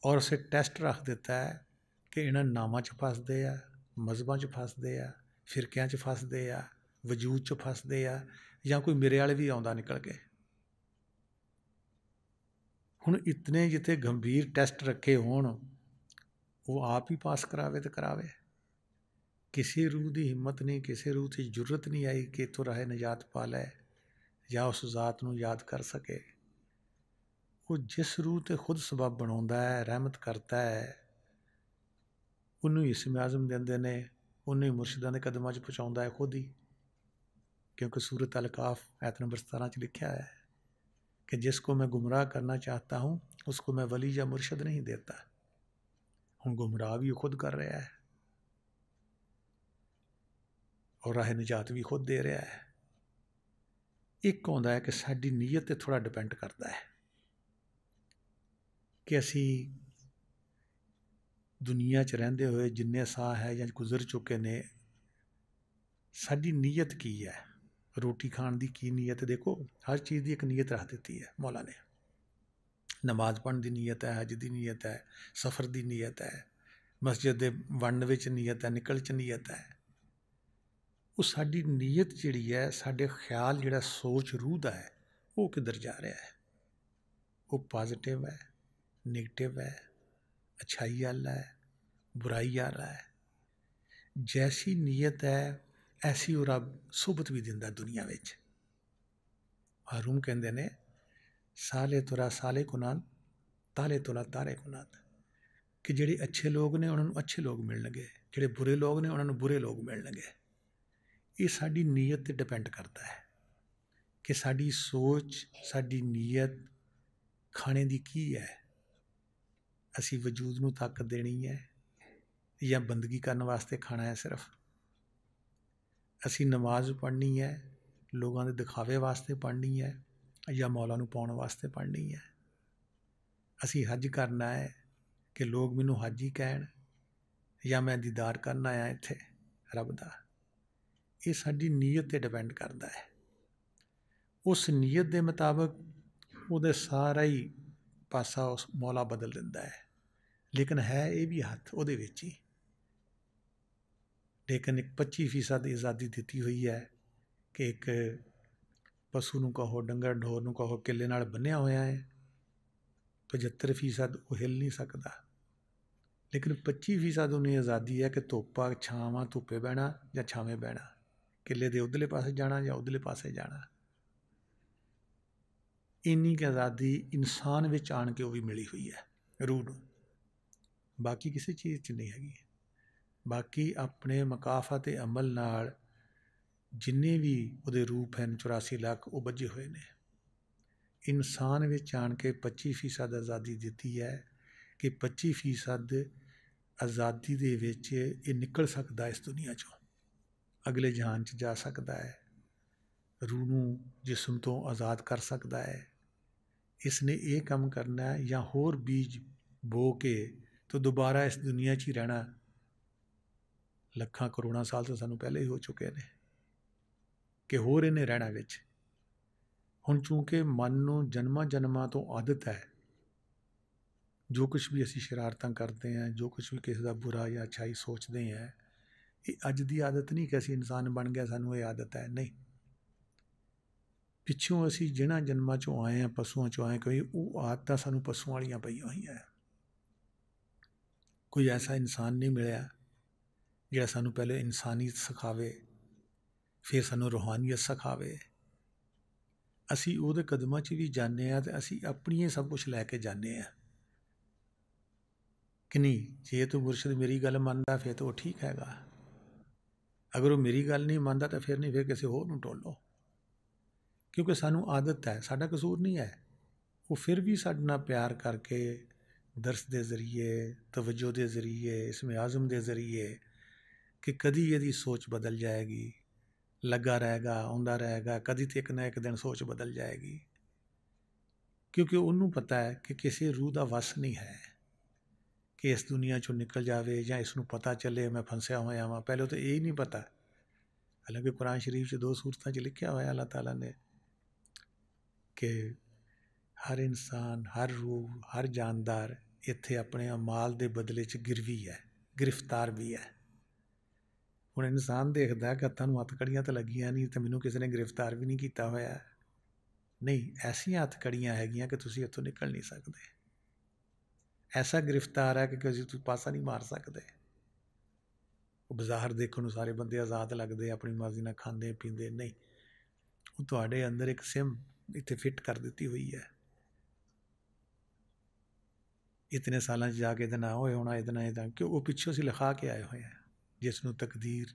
ਔਰ ਉਸੇ ਟੈਸਟ ਰੱਖ ਦਿੱਤਾ ਹੈ ਕਿ ਇਹਨਾਂ ਨਾਮਾਂ 'ਚ ਫਸਦੇ ਆ, ਮਜ਼ਹਬਾਂ 'ਚ ਫਸਦੇ ਆ, ਫਿਰਕਿਆਂ 'ਚ ਫਸਦੇ ਆ, ਵਜੂਦ 'ਚ ਫਸਦੇ ਆ, ਜਾਂ ਕੋਈ ਮੇਰੇ ਵਾਲੇ ਵੀ ਆਉਂਦਾ ਨਿਕਲ ਕੇ। ਹੁਣ ਇਤਨੇ ਜਿੱਥੇ ਗੰਭੀਰ ਟੈਸਟ ਰੱਖੇ ਹੋਣ, ਉਹ ਆਪ ਹੀ ਪਾਸ ਕਰਾਵੇ ਤੇ ਕਰਾਵੇ। ਕਿਸੇ ਰੂਹ ਦੀ ਹਿੰਮਤ ਨਹੀਂ, ਕਿਸੇ ਰੂਹ 'ਤੇ ਜ਼ਰੂਰਤ ਨਹੀਂ ਆਈ ਕਿ ਇੱਥੋਂ ਰਾਹੇ ਨਿਜਾਤ ਪਾ ਲੈ ਜਾਂ ਉਸ ਜ਼ਾਤ ਨੂੰ ਯਾਦ ਕਰ ਸਕੇ। ਉਹ ਜਿਸ ਰੂਹ 'ਤੇ ਖੁਦ ਸਬੱਬ ਬਣਾਉਂਦਾ ਹੈ, ਰਹਿਮਤ ਕਰਦਾ ਹੈ, ਉਹਨੂੰ ਇਸਮ ਆਜ਼ਮ ਦਿੰਦੇ ਨੇ, ਉਹਨੂੰ ਹੀ ਮੁਰਸ਼ਿਦਾਂ ਦੇ ਕਦਮਾਂ 'ਚ ਪਹੁੰਚਾਉਂਦਾ ਹੈ ਖੁਦ ਹੀ। क्योंकि सूरत अल-काफ आयत नंबर 17 च लिखा है कि जिसको मैं गुमराह करना चाहता हूँ उसको मैं वली या मुर्शद नहीं देता। हूँ गुमराह भी खुद कर रहा है और राह निजात भी खुद दे रहा है। एक आउंदा है कि साडी नीयत ते थोड़ा डिपेंड करता है कि असी दुनिया च रहिंदे होए जिन्ने साह है या गुजर चुके ने, साडी नीयत की है। रोटी खाण दी की नीयत, देखो हर चीज़ की एक नीयत रख दी है मौला ने। नमाज पढ़न की नीयत है, हज की नीयत है, सफ़र की नीयत है, मस्जिद के वंड विच नीयत है, निकल च नीयत है। वो साडी नीयत जिहड़ी है, साडे ख्याल जिहड़ा सोच रूह दा है, वो किधर जा रहा है। वो पॉजिटिव है, नेगेटिव है, अच्छाई आला है, बुराई आला है। जैसी नीयत है ऐसी वो रब सुबत भी दिंदा दुनिया विच। हारूम कहते ने साले तुरा साले कुनान, ताले तुला तारे कुनान, कि जिहड़े अच्छे लोग ने उन्होंने अच्छे लोग मिलणगे, जिहड़े बुरे लोग ने उन्होंने बुरे लोग मिलणगे। ये साडी नीयत ते डिपेंड करता है कि साडी सोच, साडी नीयत खाने दी की है। असी वजूद नूं ताकत देनी है या बंदगी करने वास्ते खाना है सिर्फ। असी नमाज पढ़नी है लोगों के दिखावे वास्ते पढ़नी है या मौला नूं पाउण वास्ते पढ़नी है। असी हज करना है कि लोग मैनूं हाजी कहण या मैं दीदार करना आया इत्थे रब दा। ये साडी नीयत ते डिपेंड करता है। उस नीयत के मुताबिक उहदे सारा ही पासा उस मौला बदल दिंदा है। लेकिन है ये भी हथ उहदे विच ही। लेकिन एक 25% आज़ादी दी हुई है कि एक पशु नूं कहो, डंगर ढोर नूं कहो, किले नाल बन्निया होया है, 75% वो हिल नहीं सकता। लेकिन 25% उन्हें आज़ादी है कि धुप्पा छावां धुप्पे बहना या छावें बहना, किले के उधरले पासे जाना या उधरले पासे जाना। इन्नी की आज़ादी इंसान विच आण के वो भी मिली हुई है रूह नूं, बाकी किसी चीज़ च नहीं हैगी। बाकी अपने मकाफत अमल नाल जिन्ने भी उहदे रूप हैं 84 लाख वो बजे हुए ने। इंसान विच आण के 25% आज़ादी दी है कि 25% आज़ादी दे विच ये निकल सकता है इस दुनिया चों, अगले जहान च जा सकता है, रूह नूं जिस्म तो आज़ाद कर सकता है। इसने ये काम करना है या होर बीज बो के तो दोबारा इस दुनिया च ही रहना। ਲੱਖਾਂ ਕਰੋੜਾਂ साल तो सानू पहले ही हो चुके हैं कि होर इन्हें रहना विच। हुण चूँकि मन नूं जन्मां जन्मां तो आदत है, जो कुछ भी असी शरारतां करते हैं, जो कुछ भी किसी का बुरा या अच्छाई सोचते हैं, ये अज दी आदत नहीं कि असी इंसान बन गया सानू ये आदत है, नहीं। पिछों असी जिन्हां जन्मां चों आए हैं, पशुओं चों आए, कोई वो आदतां सानू पशुओं वालियां पईयां होईयां। कोई ऐसा इंसान नहीं मिलिया जिहड़ा सानू पहले इंसानियत सिखावे, ਫਿਰ ਸਾਨੂੰ ਰੂਹਾਨੀਅਤ ਸਿਖਾਵੇ। ਅਸੀਂ ਉਹਦੇ ਕਦਮਾਂ 'ਚ ਵੀ ਜਾਂਦੇ ਹਾਂ ਅਤੇ ਅਸੀਂ ਆਪਣੀਆਂ ਸਭ ਕੁਛ ਲੈ ਕੇ ਜਾਂਦੇ ਹਾਂ ਕਿ ਨਹੀਂ। ਜੇ ਤੂੰ ਮੁਰਸ਼ਿਦ ਮੇਰੀ ਗੱਲ ਮੰਨਦਾ ਫਿਰ ਤਾਂ ਉਹ ਠੀਕ ਹੈਗਾ, ਅਗਰ ਉਹ ਮੇਰੀ ਗੱਲ ਨਹੀਂ ਮੰਨਦਾ ਤਾਂ ਫਿਰ ਨਹੀਂ, ਫਿਰ ਕਿਸੇ ਹੋਰ ਨੂੰ ਟੋਲੋ। ਕਿਉਂਕਿ ਸਾਨੂੰ ਆਦਤ ਹੈ, ਸਾਡਾ ਕਸੂਰ ਨਹੀਂ ਹੈ। ਉਹ ਫਿਰ ਵੀ ਸਾਡੇ ਨਾਲ ਪਿਆਰ ਕਰਕੇ ਦਰਸ ਦੇ ਜ਼ਰੀਏ, ਤਵੱਜੋ ਦੇ ਜ਼ਰੀਏ, ਇਸਮੇ ਆਜ਼ਮ ਦੇ ਜ਼ਰੀਏ ਕਿ ਕਦੀ ਇਹਦੀ ਸੋਚ ਬਦਲ ਜਾਏਗੀ, ਲੱਗਾ ਰਹੇਗਾ, ਆਉਂਦਾ ਰਹੇਗਾ, ਕਦੀ ਤੇ ਇੱਕ ਨਾ ਇੱਕ ਦਿਨ ਸੋਚ ਬਦਲ ਜਾਏਗੀ। ਕਿਉਂਕਿ ਉਹਨੂੰ ਪਤਾ ਹੈ ਕਿ ਕਿਸੇ ਰੂਹ ਦਾ ਵਸ ਨਹੀਂ ਹੈ ਕਿ ਇਸ ਦੁਨੀਆ 'ਚੋਂ ਨਿਕਲ ਜਾਵੇ ਜਾਂ ਇਸ ਨੂੰ ਪਤਾ ਚੱਲੇ ਮੈਂ ਫਸਿਆ ਹੋਇਆ ਵਾਂ। ਪਹਿਲਾਂ ਤਾਂ ਇਹ ਹੀ ਨਹੀਂ ਪਤਾ। ਹਾਲਾਂਕਿ ਕੁਰਾਨ ਸ਼ਰੀਫ 'ਚ 2 ਸੂਰਤਾਂ 'ਚ ਲਿਖਿਆ ਹੋਇਆ ਅੱਲਾਹ ਤਾਲਾ ਨੇ ਕਿ ਹਰ ਇਨਸਾਨ, ਹਰ ਰੂਹ, ਹਰ ਜਾਨਦਾਰ ਇੱਥੇ ਆਪਣੇ ਅਮਾਲ ਦੇ ਬਦਲੇ 'ਚ ਗਿਰਵੀ ਹੈ, ਗ੍ਰਿਫਤਾਰ ਵੀ ਹੈ। ਹੁਣ ਇਨਸਾਨ ਦੇਖਦਾ ਕਿ ਹੱਥਾਂ ਨੂੰ ਹੱਥਕੜੀਆਂ ਤਾਂ ਲੱਗੀਆਂ ਨਹੀਂ ਅਤੇ ਮੈਨੂੰ ਕਿਸੇ ਨੇ ਗ੍ਰਿਫਤਾਰ ਵੀ ਨਹੀਂ ਕੀਤਾ ਹੋਇਆ। ਨਹੀਂ, ਐਸੀਆਂ ਹੱਥਕੜੀਆਂ ਹੈਗੀਆਂ ਕਿ ਤੁਸੀਂ ਇੱਥੋਂ ਨਿਕਲ ਨਹੀਂ ਸਕਦੇ। ਐਸਾ ਗ੍ਰਿਫਤਾਰ ਹੈ ਕਿ ਤੁਸੀਂ ਪਾਸਾ ਨਹੀਂ ਮਾਰ ਸਕਦੇ। ਉਹ ਬਾਜ਼ਾਰ ਦੇਖਣ ਨੂੰ ਸਾਰੇ ਬੰਦੇ ਆਜ਼ਾਦ ਲੱਗਦੇ, ਆਪਣੀ ਮਰਜ਼ੀ ਨਾਲ ਖਾਂਦੇ ਪੀਂਦੇ, ਨਹੀਂ, ਉਹ ਤੁਹਾਡੇ ਅੰਦਰ ਇੱਕ ਸਿਮ ਇੱਥੇ ਫਿੱਟ ਕਰ ਦਿੱਤੀ ਹੋਈ ਹੈ। ਇਤਨੇ ਸਾਲਾਂ 'ਚ ਜਾ ਕੇ ਇਹਦੇ ਨਾਲ ਹੋਏ ਹੋਣਾ, ਇਹਦੇ ਨਾਲ ਇਹਦਾ, ਕਿ ਉਹ ਪਿੱਛੋਂ ਅਸੀਂ ਲਿਖਾ ਕੇ ਆਏ ਹੋਏ ਹਾਂ। ਜਿਸ ਨੂੰ ਤਕਦੀਰ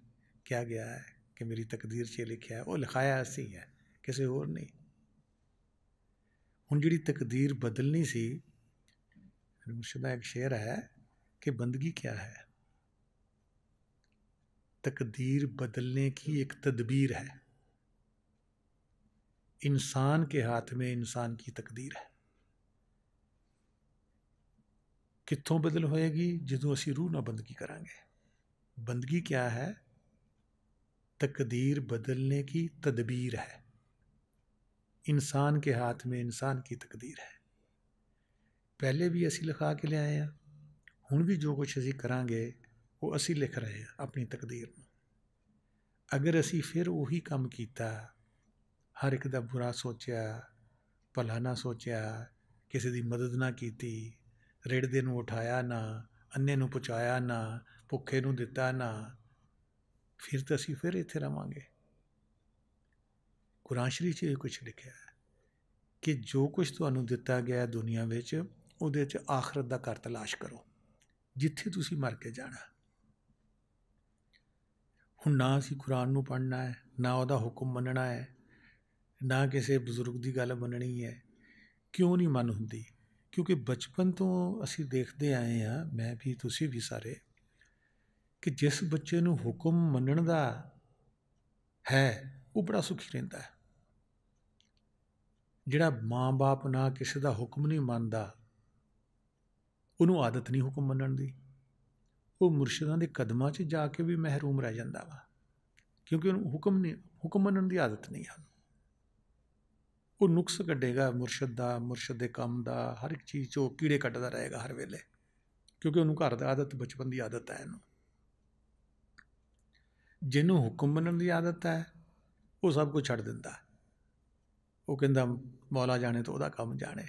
ਕਿਹਾ ਗਿਆ ਹੈ ਕਿ ਮੇਰੀ ਤਕਦੀਰ 'ਚ ਲਿਖਿਆ, ਉਹ ਲਿਖਾਇਆ ਅਸੀਂ ਹੈ, ਕਿਸੇ ਹੋਰ ਨਹੀਂ। ਹੁਣ ਜਿਹੜੀ ਤਕਦੀਰ ਬਦਲਣੀ ਸੀ, ਮੁਰਸ਼ਿਦ ਦਾ ਇੱਕ ਸ਼ੇਰ ਹੈ कि बंदगी क्या है, तकदीर बदलने की एक तदबीर है। इंसान के हाथ में इंसान की तकदीर है। कित्थों बदल होएगी, जदों असी रूह ना बंदगी करांगे। बंदगी क्या है, तकदीर बदलने की तदबीर है। इंसान के हाथ में इंसान की तकदीर है। पहले भी असी लिखा के ले आए हैं, हुण भी जो कुछ असी करांगे वो असी लिख रहे हैं अपनी तकदीर में। अगर असी फिर उही काम कीता, हर एक दा बुरा सोचा, भला ना सोचा, किसी दी मदद ना कीती, रेड़दे नूं उठाया ना, अन्ने नूं पहुँचाया ना, भुखे नूं दिता ना, फिर तो असी फिर इत्थे रवांगे। कुरान शरीफ 'ਚ कुछ लिखा है कि जो कुछ तुहानूं दिता गया दुनिया विच, उहदे 'ਚ आखरत दा घर तलाश करो, जिथे तुसी मर के जाना। हुण ना असी कुरान नूं पढ़ना है, ना उहदा हुक्म मनना है, ना किसी बजुर्ग की गल मननी है। क्यों नहीं मन हुंदी? क्योंकि बचपन तो असी देखते आए हैं, मैं भी तुसी भी सारे, कि जिस बच्चे नूं हुक्म मनण दा है वो बड़ा सुखी रहिंदा है। जिहड़ा माँ बाप ना किसी दा हुक्म नहीं मनदा, उहनूं आदत नहीं हुक्म मनण दी, वो मुर्शिदां दे कदमां 'ਚ जा के भी महरूम रह जांदा वा, क्योंकि उहनूं हुक्म मनण दी आदत नहीं है। वो नुक्स कड्डेगा मुर्शद का, मुर्शद के काम का, हर एक चीज़ चो कीड़े कट्टदा रहेगा हर वेले, क्योंकि उन्होंने घर की आदत, बचपन की आदत है। इन्हूं जिन्हों हुक्म मनण की आदत है वो सब कुछ छड्ड दिंदा। वो कहंदा मौला जाने तो वह काम जाने,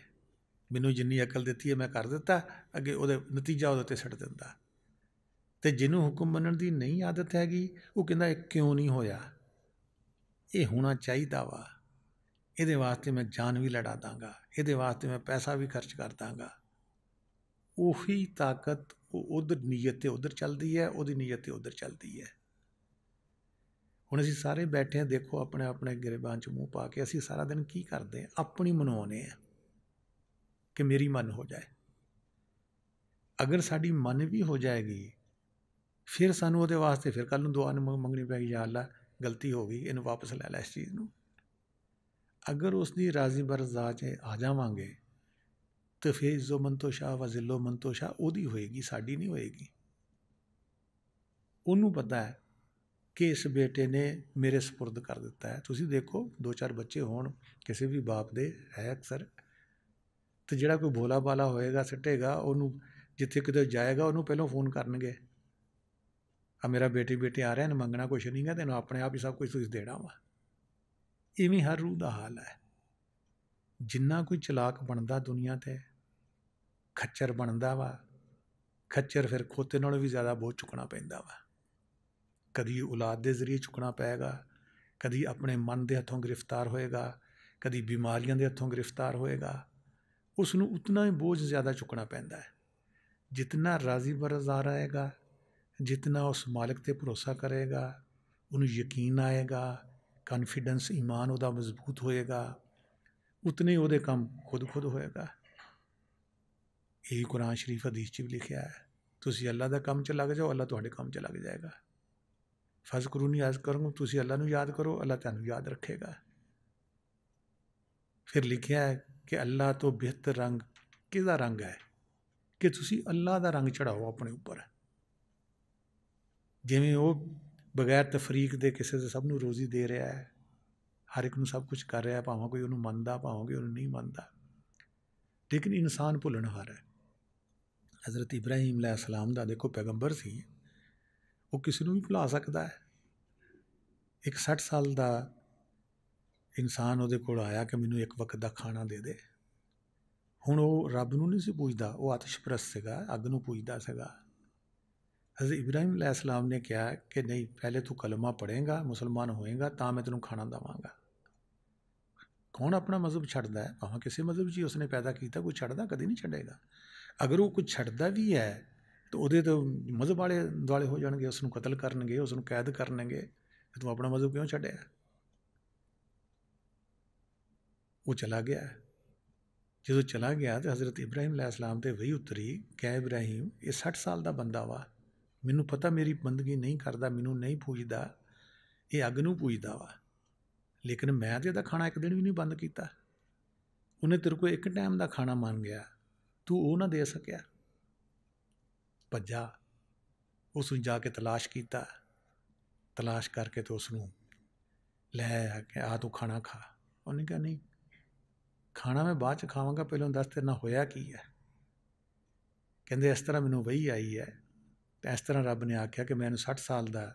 मैनूं जिन्नी अकल दित्ती है मैं कर दिता, अगे वो नतीजा वो सट दिंदा। तो जिन्हों हुक्म मनण की नहीं आदत हैगी, वो कहंदा क्यों नहीं होया, ये होना चाहिए वा, ये वास्ते मैं जान भी लड़ा दाँगा, ये वास्ते मैं पैसा भी खर्च कर दाँगा। उही ताकत उधर नीयत उधर चलती है, वो नीयत उधर चलती है। हुण असीं सारे बैठे हैं, देखो अपने अपने गिरबान च मूँह पा के, असीं सारा दिन की करते हैं, अपनी मनवाने हैं कि मेरी मन हो जाए। अगर साडी मन भी हो जाएगी, फिर सानूं उहदे वास्ते फिर कल नूं दुआ मंगनी पैगी, या अल्लाह गलती हो गई, इहनूं वापस लै लै इस चीज़ नूं। अगर उसकी राजी बरज़ा च आ जावांगे तो फिर इज़्ज़ो मंतोशा व ज़िल्लो मंतोशा उहदी होएगी, साडी नहीं होएगी। उन्होंने पता है कि इस बेटे ने मेरे सपुर्द कर दिता है। तुसीं देखो 2-4 बच्चे होण किसी भी बाप दे है अक्सर, तो जिहड़ा कोई भोला भाला होएगा सट्टेगा, उन्होंने जिथे किते जाएगा उन्होंने पहलों फोन करनगे, आ मेरा बेटी बेटे आ रहे हैं, मंगना कुछ नहीं है, तेनों अपने आप ही सब कुछ तुसीं देना वा। इवें हर रूह का हाल है। जिन्ना कोई चलाक बनता दुनिया ते खच्चर बनता वा, खच्चर फिर खोते नालों भी ज़्यादा बोझ चुकना पैंदा वा। कदी औलाद के जरिए चुकना पैगा, कदी अपने मन के हथों गिरफ्तार होएगा, कदी बीमारियां के हथों गिरफ्तार होएगा, उसनों उतना ही बोझ ज़्यादा चुकना पैंदा है। जितना राजी बरज़ा रहेगा, जितना उस मालिक ते भरोसा करेगा, उन्हें यकीन आएगा, कॉन्फिडेंस ईमान उहदा मजबूत होएगा, उतने उहदे काम खुद खुद होएगा। यही कुरान शरीफ हदीस च भी लिखा है, तुसी अल्लाह दा काम च लग जाओ, अल्लाह तुहाडे काम च लग जाएगा। फज़कुरूनी याद करो, तुसी अल्लाह नूं याद करो, अल्लाह तुहानूं याद रखेगा। फिर लिखा है कि अल्लाह तो बेहतर रंग किहदा रंग है कि तुसी अल्लाह दा रंग चढ़ाओ अपने उपर। जिवें वो बगैर तफरीक दे किसी दे सब नूं रोज़ी दे रहा है, हर एक नूं सब कुछ कर रहा है, भावें कोई उन्होंने मनदा, भावें कोई उन्होंने नहीं मनदा, लेकिन इंसान भुलनहार है। हज़रत इब्राहिम अलैहिस्सलाम दा देखो पैगंबर सी, वो किसी नूं भी भुला सकता है। एक 60 साल का इंसान उहदे कोल आया कि मैनूं एक वक्त का खाना दे दे। हुण वो रब नूं नहीं सी पूजदा, वो आतिशपरस्त सीगा, अग नूं पूजदा सीगा। हज़रत इब्राहिम अलैहिस्सलाम ने कहा कि नहीं, पहले तू कलमा पढ़ेगा, मुसलमान होएगा, तां मैं तेनों खाना देवांगा। कौन अपना मजहब छड्डदा है? भावें किसी मजहब जी उसने पैदा किया, कोई छड्डदा कदी नहीं छड्डेगा। अगर वो कुछ छड्डदा भी है तो ਉਹਦੇ तो मजहब वाले दुआले हो जाएंगे, उसनों कतल करनगे, उसनों कैद करनगे, तू अपना मजहब क्यों छड्डिया? वो चला गया। जो चला गया तो हज़रत इब्राहिम अलैहिस्सलाम ते वही उतरी, क्या इब्राहिम ये 60 साल का बंदा वा, मैनू पता मेरी बंदगी नहीं करता, मैनू नहीं पूजदा, ये अग नूं पूजदा वा, लेकिन मैं तो इहदा खाना एक दिन भी नहीं बंद किया। उन्हें तेरे को एक टाइम का खाना मान गया, तू वो ना दे सकिया। भज्जा, उसनूं जाके तलाश किया, तलाश करके तो उसनूं लै आया कि आ तू खाना खा। उन्हें कहा नहीं, खाना मैं बाद च खावांगा, पहलों दस तेरे नाल होया की है। कहते इस तरह मैनूं वही आई है, तो इस तरह रब ने आख्या कि मैं 60 साल का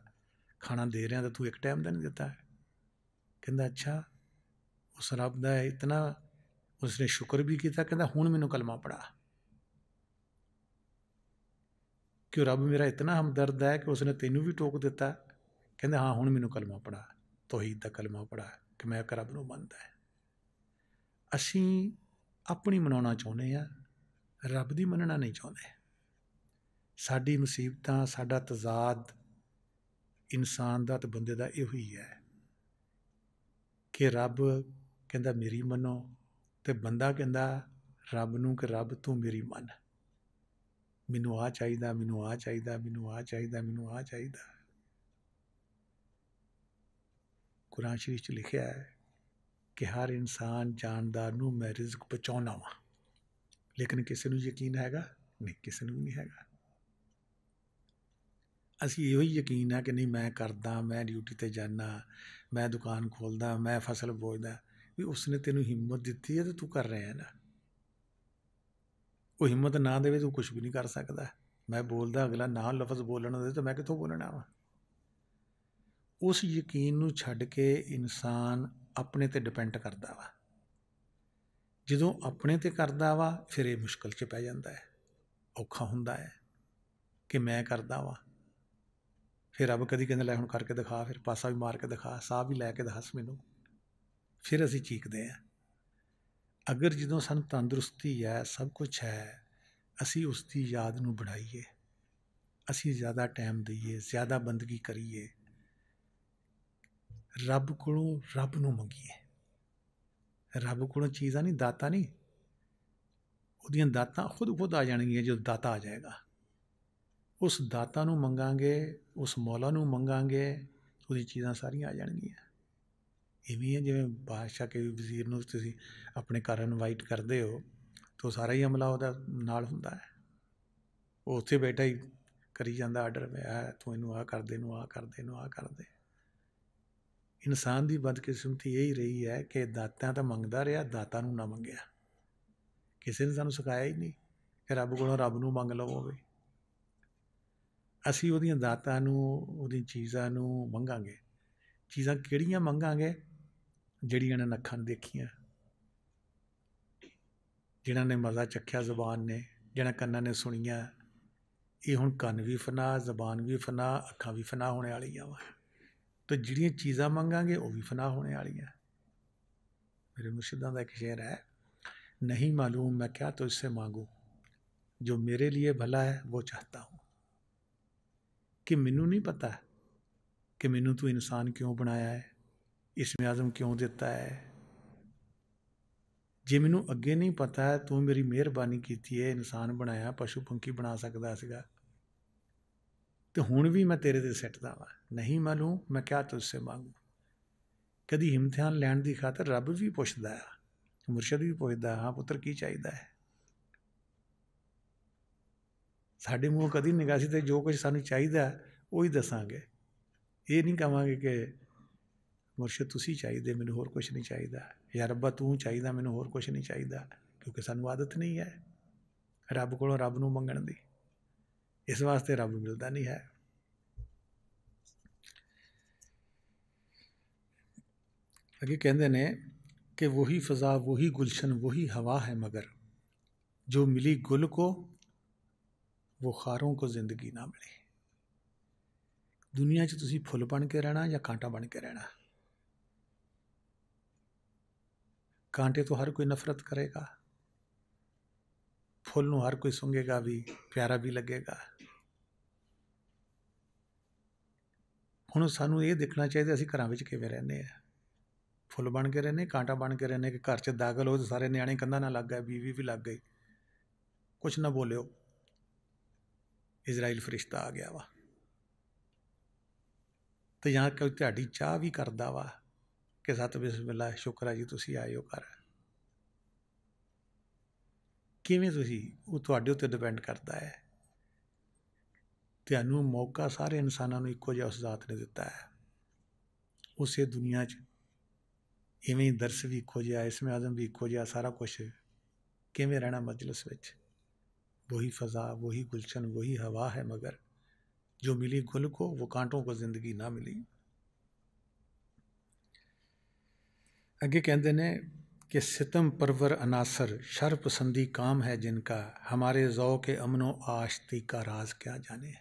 खाना दे रहा, तो तू एक टाइम का नहीं दिता है। कहता अच्छा, उस रब का इतना उसने शुक्र भी किया, कहता हुण मैनूं कलमा पढ़ा, कि रब मेरा इतना हमदर्द है कि उसने तेनू भी टोक दिता। कहते हाँ हुण मैनूं कलमा पढ़ा, तौहीद दा कलमा पढ़ा कि मैं रब नूं मनदा है। असीं अपनी मनाउणा चाहुंदे आ, रब दी मनना नहीं चाहुंदे। साडी मुसीबतां, साडा तजाद इंसान दा ते बंदे दा इहो ही है कि रब कहंदा मेरी मनो, ते बंदा कहंदा रब नूं कि रब तू मेरी मन, मैनूं आ चाहिदा, मैनूं आ चाहिदा, मैनूं आ चाहिदा, मैनूं आ चाहिदा। कुरान शरीफ च लिखिया है कि हर इंसान जानदार नूं मैं रिज़्क पहुँचाउणा वा, लेकिन किसी नूं यकीन हैगा नहीं, किसी नूं नहीं हैगा। असीं इहो ही यकीन है कि नहीं मैं करदा, मैं ड्यूटी ते जाना, मैं दुकान खोलदा, मैं फसल बोएदा, भी उसने तेनूं हिम्मत दित्ती है तो तू कर रहा है ना। वो हिम्मत ना देवे तो कुछ भी नहीं कर सकदा। मैं बोलदा, अगला ना लफज बोलण दे तो मैं कित्थों बोलना वा। उस यकीन नूं छड्ड के इंसान अपने ते डिपेंड करदा वा। ਜਦੋਂ ਆਪਣੇ ਤੇ ਕਰਦਾ ਵਾ ਫਿਰ ਇਹ ਮੁਸ਼ਕਲ 'ਚ ਪੈ ਜਾਂਦਾ ਹੈ, ਔਖਾ ਹੁੰਦਾ ਹੈ ਕਿ ਮੈਂ ਕਰਦਾ ਵਾ। ਫਿਰ ਰੱਬ ਕਦੀ ਕਹਿੰਦਾ ਲੈ ਹੁਣ ਕਰਕੇ ਦਿਖਾ, ਫਿਰ ਪਾਸਾ ਵੀ ਮਾਰ ਕੇ ਦਿਖਾ, ਸਾਹ ਵੀ ਲੈ ਕੇ ਦੱਸ ਮੈਨੂੰ, ਫਿਰ ਅਸੀਂ ਚੀਕਦੇ ਹਾਂ। ਅਗਰ ਜਦੋਂ ਸਾਨੂੰ ਤੰਦਰੁਸਤੀ ਹੈ, ਸਭ ਕੁਛ ਹੈ, ਅਸੀਂ ਉਸ ਦੀ ਯਾਦ ਨੂੰ ਬਣਾਈਏ, ਅਸੀਂ ਜ਼ਿਆਦਾ ਟਾਈਮ ਦਈਏ, ਜ਼ਿਆਦਾ ਬੰਦਗੀ ਕਰੀਏ, ਰੱਬ ਕੋਲੋਂ ਰੱਬ ਨੂੰ ਮੰਗੀਏ। ਰੱਬ ਕੋਲੋਂ ਚੀਜ਼ਾਂ ਨਹੀਂ, ਦਾਤਾ ਨਹੀਂ, ਉਹਦੀਆਂ ਦਾਤਾਂ ਖੁਦ ਆ ਜਾਣਗੀਆਂ ਜਦੋਂ ਦਾਤਾ ਆ ਜਾਏਗਾ। ਉਸ ਦਾਤਾ ਨੂੰ ਮੰਗਾਂਗੇ, ਉਸ ਮੌਲਾ ਨੂੰ ਮੰਗਾਂਗੇ, ਉਹਦੀ ਚੀਜ਼ਾਂ ਸਾਰੀਆਂ ਆ ਜਾਣਗੀਆਂ। ਇਵੇਂ ਹੈ ਜਿਵੇਂ ਬਾਦਸ਼ਾਹ ਕੇ ਵਜ਼ੀਰ ਨੂੰ ਤੁਸੀਂ ਆਪਣੇ ਘਰ ਇਨਵਾਈਟ ਕਰਦੇ ਹੋ ਤਾਂ ਸਾਰਾ ਹੀ ਅਮਲਾ ਉਹਦਾ ਨਾਲ ਹੁੰਦਾ ਹੈ। ਉਹ ਉੱਥੇ ਬੈਠਾ ਹੀ ਕਰੀ ਜਾਂਦਾ ਆਰਡਰ, ਮੈਂ ਤੂੰ ਇਹਨੂੰ ਆਹ ਕਰਦੇ, ਇਹਨੂੰ ਆਹ ਕਰਦੇ, ਇਹਨੂੰ ਆਹ ਕਰਦੇ। ਇਨਸਾਨ ਦੀ ਬਦਕਿਸਮਤੀ ਇਹ ਹੀ ਰਹੀ ਹੈ ਕਿ ਦਾਤਾਂ ਤਾਂ ਮੰਗਦਾ ਰਿਹਾ, ਦਾਤਾ ਨੂੰ ਨਾ ਮੰਗਿਆ। ਕਿਸੇ ਨੇ ਸਾਨੂੰ ਸਿਖਾਇਆ ਹੀ ਨਹੀਂ ਕਿ ਰੱਬ ਕੋਲੋਂ ਰੱਬ ਨੂੰ ਮੰਗ ਲਵੋ ਵੀ। ਅਸੀਂ ਉਹਦੀਆਂ ਦਾਤਾਂ ਨੂੰ, ਉਹਦੀਆਂ ਚੀਜ਼ਾਂ ਨੂੰ ਮੰਗਾਂਗੇ। ਚੀਜ਼ਾਂ ਕਿਹੜੀਆਂ ਮੰਗਾਂਗੇ? ਜਿਹੜੀਆਂ ਨੇ ਅੱਖਾਂ ਨੇ ਦੇਖੀਆਂ, ਜਿਨ੍ਹਾਂ ਨੇ ਮਜ਼ਾ ਚੱਖਿਆ ਜ਼ੁਬਾਨ ਨੇ, ਜਿਹਨਾਂ ਕੰਨਾਂ ਨੇ ਸੁਣੀਆਂ। ਇਹ ਹੁਣ ਕੰਨ ਵੀ ਫਨਾ, ਜ਼ਬਾਨ ਵੀ ਫਨਾ, ਅੱਖਾਂ ਵੀ ਫਨਾ ਹੋਣੇ ਵਾਲੀਆਂ ਵਾ। तो जिहड़ियां चीज़ां मंगांगे वो भी फना होने वालियां। मेरे मुर्शिदां दा एक शेर है, नहीं मालूम मैं क्या तुझसे मांगूं, जो मेरे लिए भला है वो चाहता हूँ। कि मैनू नहीं पता कि मैनू तू इंसान क्यों बनाया है, इसमें आज़म क्यों दिता है। जे मैनू अगे नहीं पता है, तू मेरी मेहरबानी की है, इंसान बनाया, पशु पंखी बना सकता सीगा, तो हुण भी मैं तेरे ते सिटदा वा। नहीं मालूम मैं क्या तुझसे मांगू। कदी इम्तिहान लैण की खातर रब भी पुछदा है, मुर्शद भी पुछदा, हाँ पुत्र की चाहिए है। साडे मूँह कदी निगाह सी, जो कुछ सानू चाहिए वही दसांगे। ये नहीं कहांगे कि मुर्शद तुसी चाहिए, मैनू होर कुछ नहीं चाहिए, या रब्बा तू चाहिए मैनू होर कुछ नहीं चाहिए, क्योंकि सानू आदत नहीं है रब कोलों रब नूं मंगण दी। इस वास्ते रब मिलता नहीं है। अगे कहते ने कि वही फ़ज़ा वही गुलशन वही हवा है, मगर जो मिली गुल को वो खारों को जिंदगी ना मिली। दुनिया च तुसी फुल बन के रहना या कांटा बन के रहना। कांटे तो हर कोई नफरत करेगा, फुल नूं हर कोई सूंघेगा भी, प्यारा भी लगेगा। हुण सानू ये देखना चाहिए असीं घरां विच किवें रहने आ। फुल बन के रहने, कांटा बन के रहने, कि घर च दाखल हो तो सारे न्याणे कंधां नाल लग गए, बीवी भी लग गई, कुछ ना बोलिओ, इजराइल फरिश्ता आ गया वा। तो जां कोई तुहाडी चाह भी करदा वा कि सत बिस्मिल्लाह, शुक्र है जी तुसीं आए हो घर। किवें तुसीं, वो तुहाडे उत्ते डिपेंड करदा है। तुहानूं मौका सारे इंसानां नूं इक्को जिहा उस ज़ात ने दिता है। उसे दुनिया च इवें ही दरस भी इक्को जिहा, इसमें आज़म भी इक्को जिहा, सारा कुछ किवें रहना मजलिस विच। वही फ़ज़ा वही गुलशन वही हवा है, मगर जो मिली गुल को वो कांटों को जिंदगी ना मिली। अगे कहते ने कि सितम परवर अनासर शर पसंदी काम है जिनका, हमारे ज़ौ के अमनो आशती का राज क्या जाने।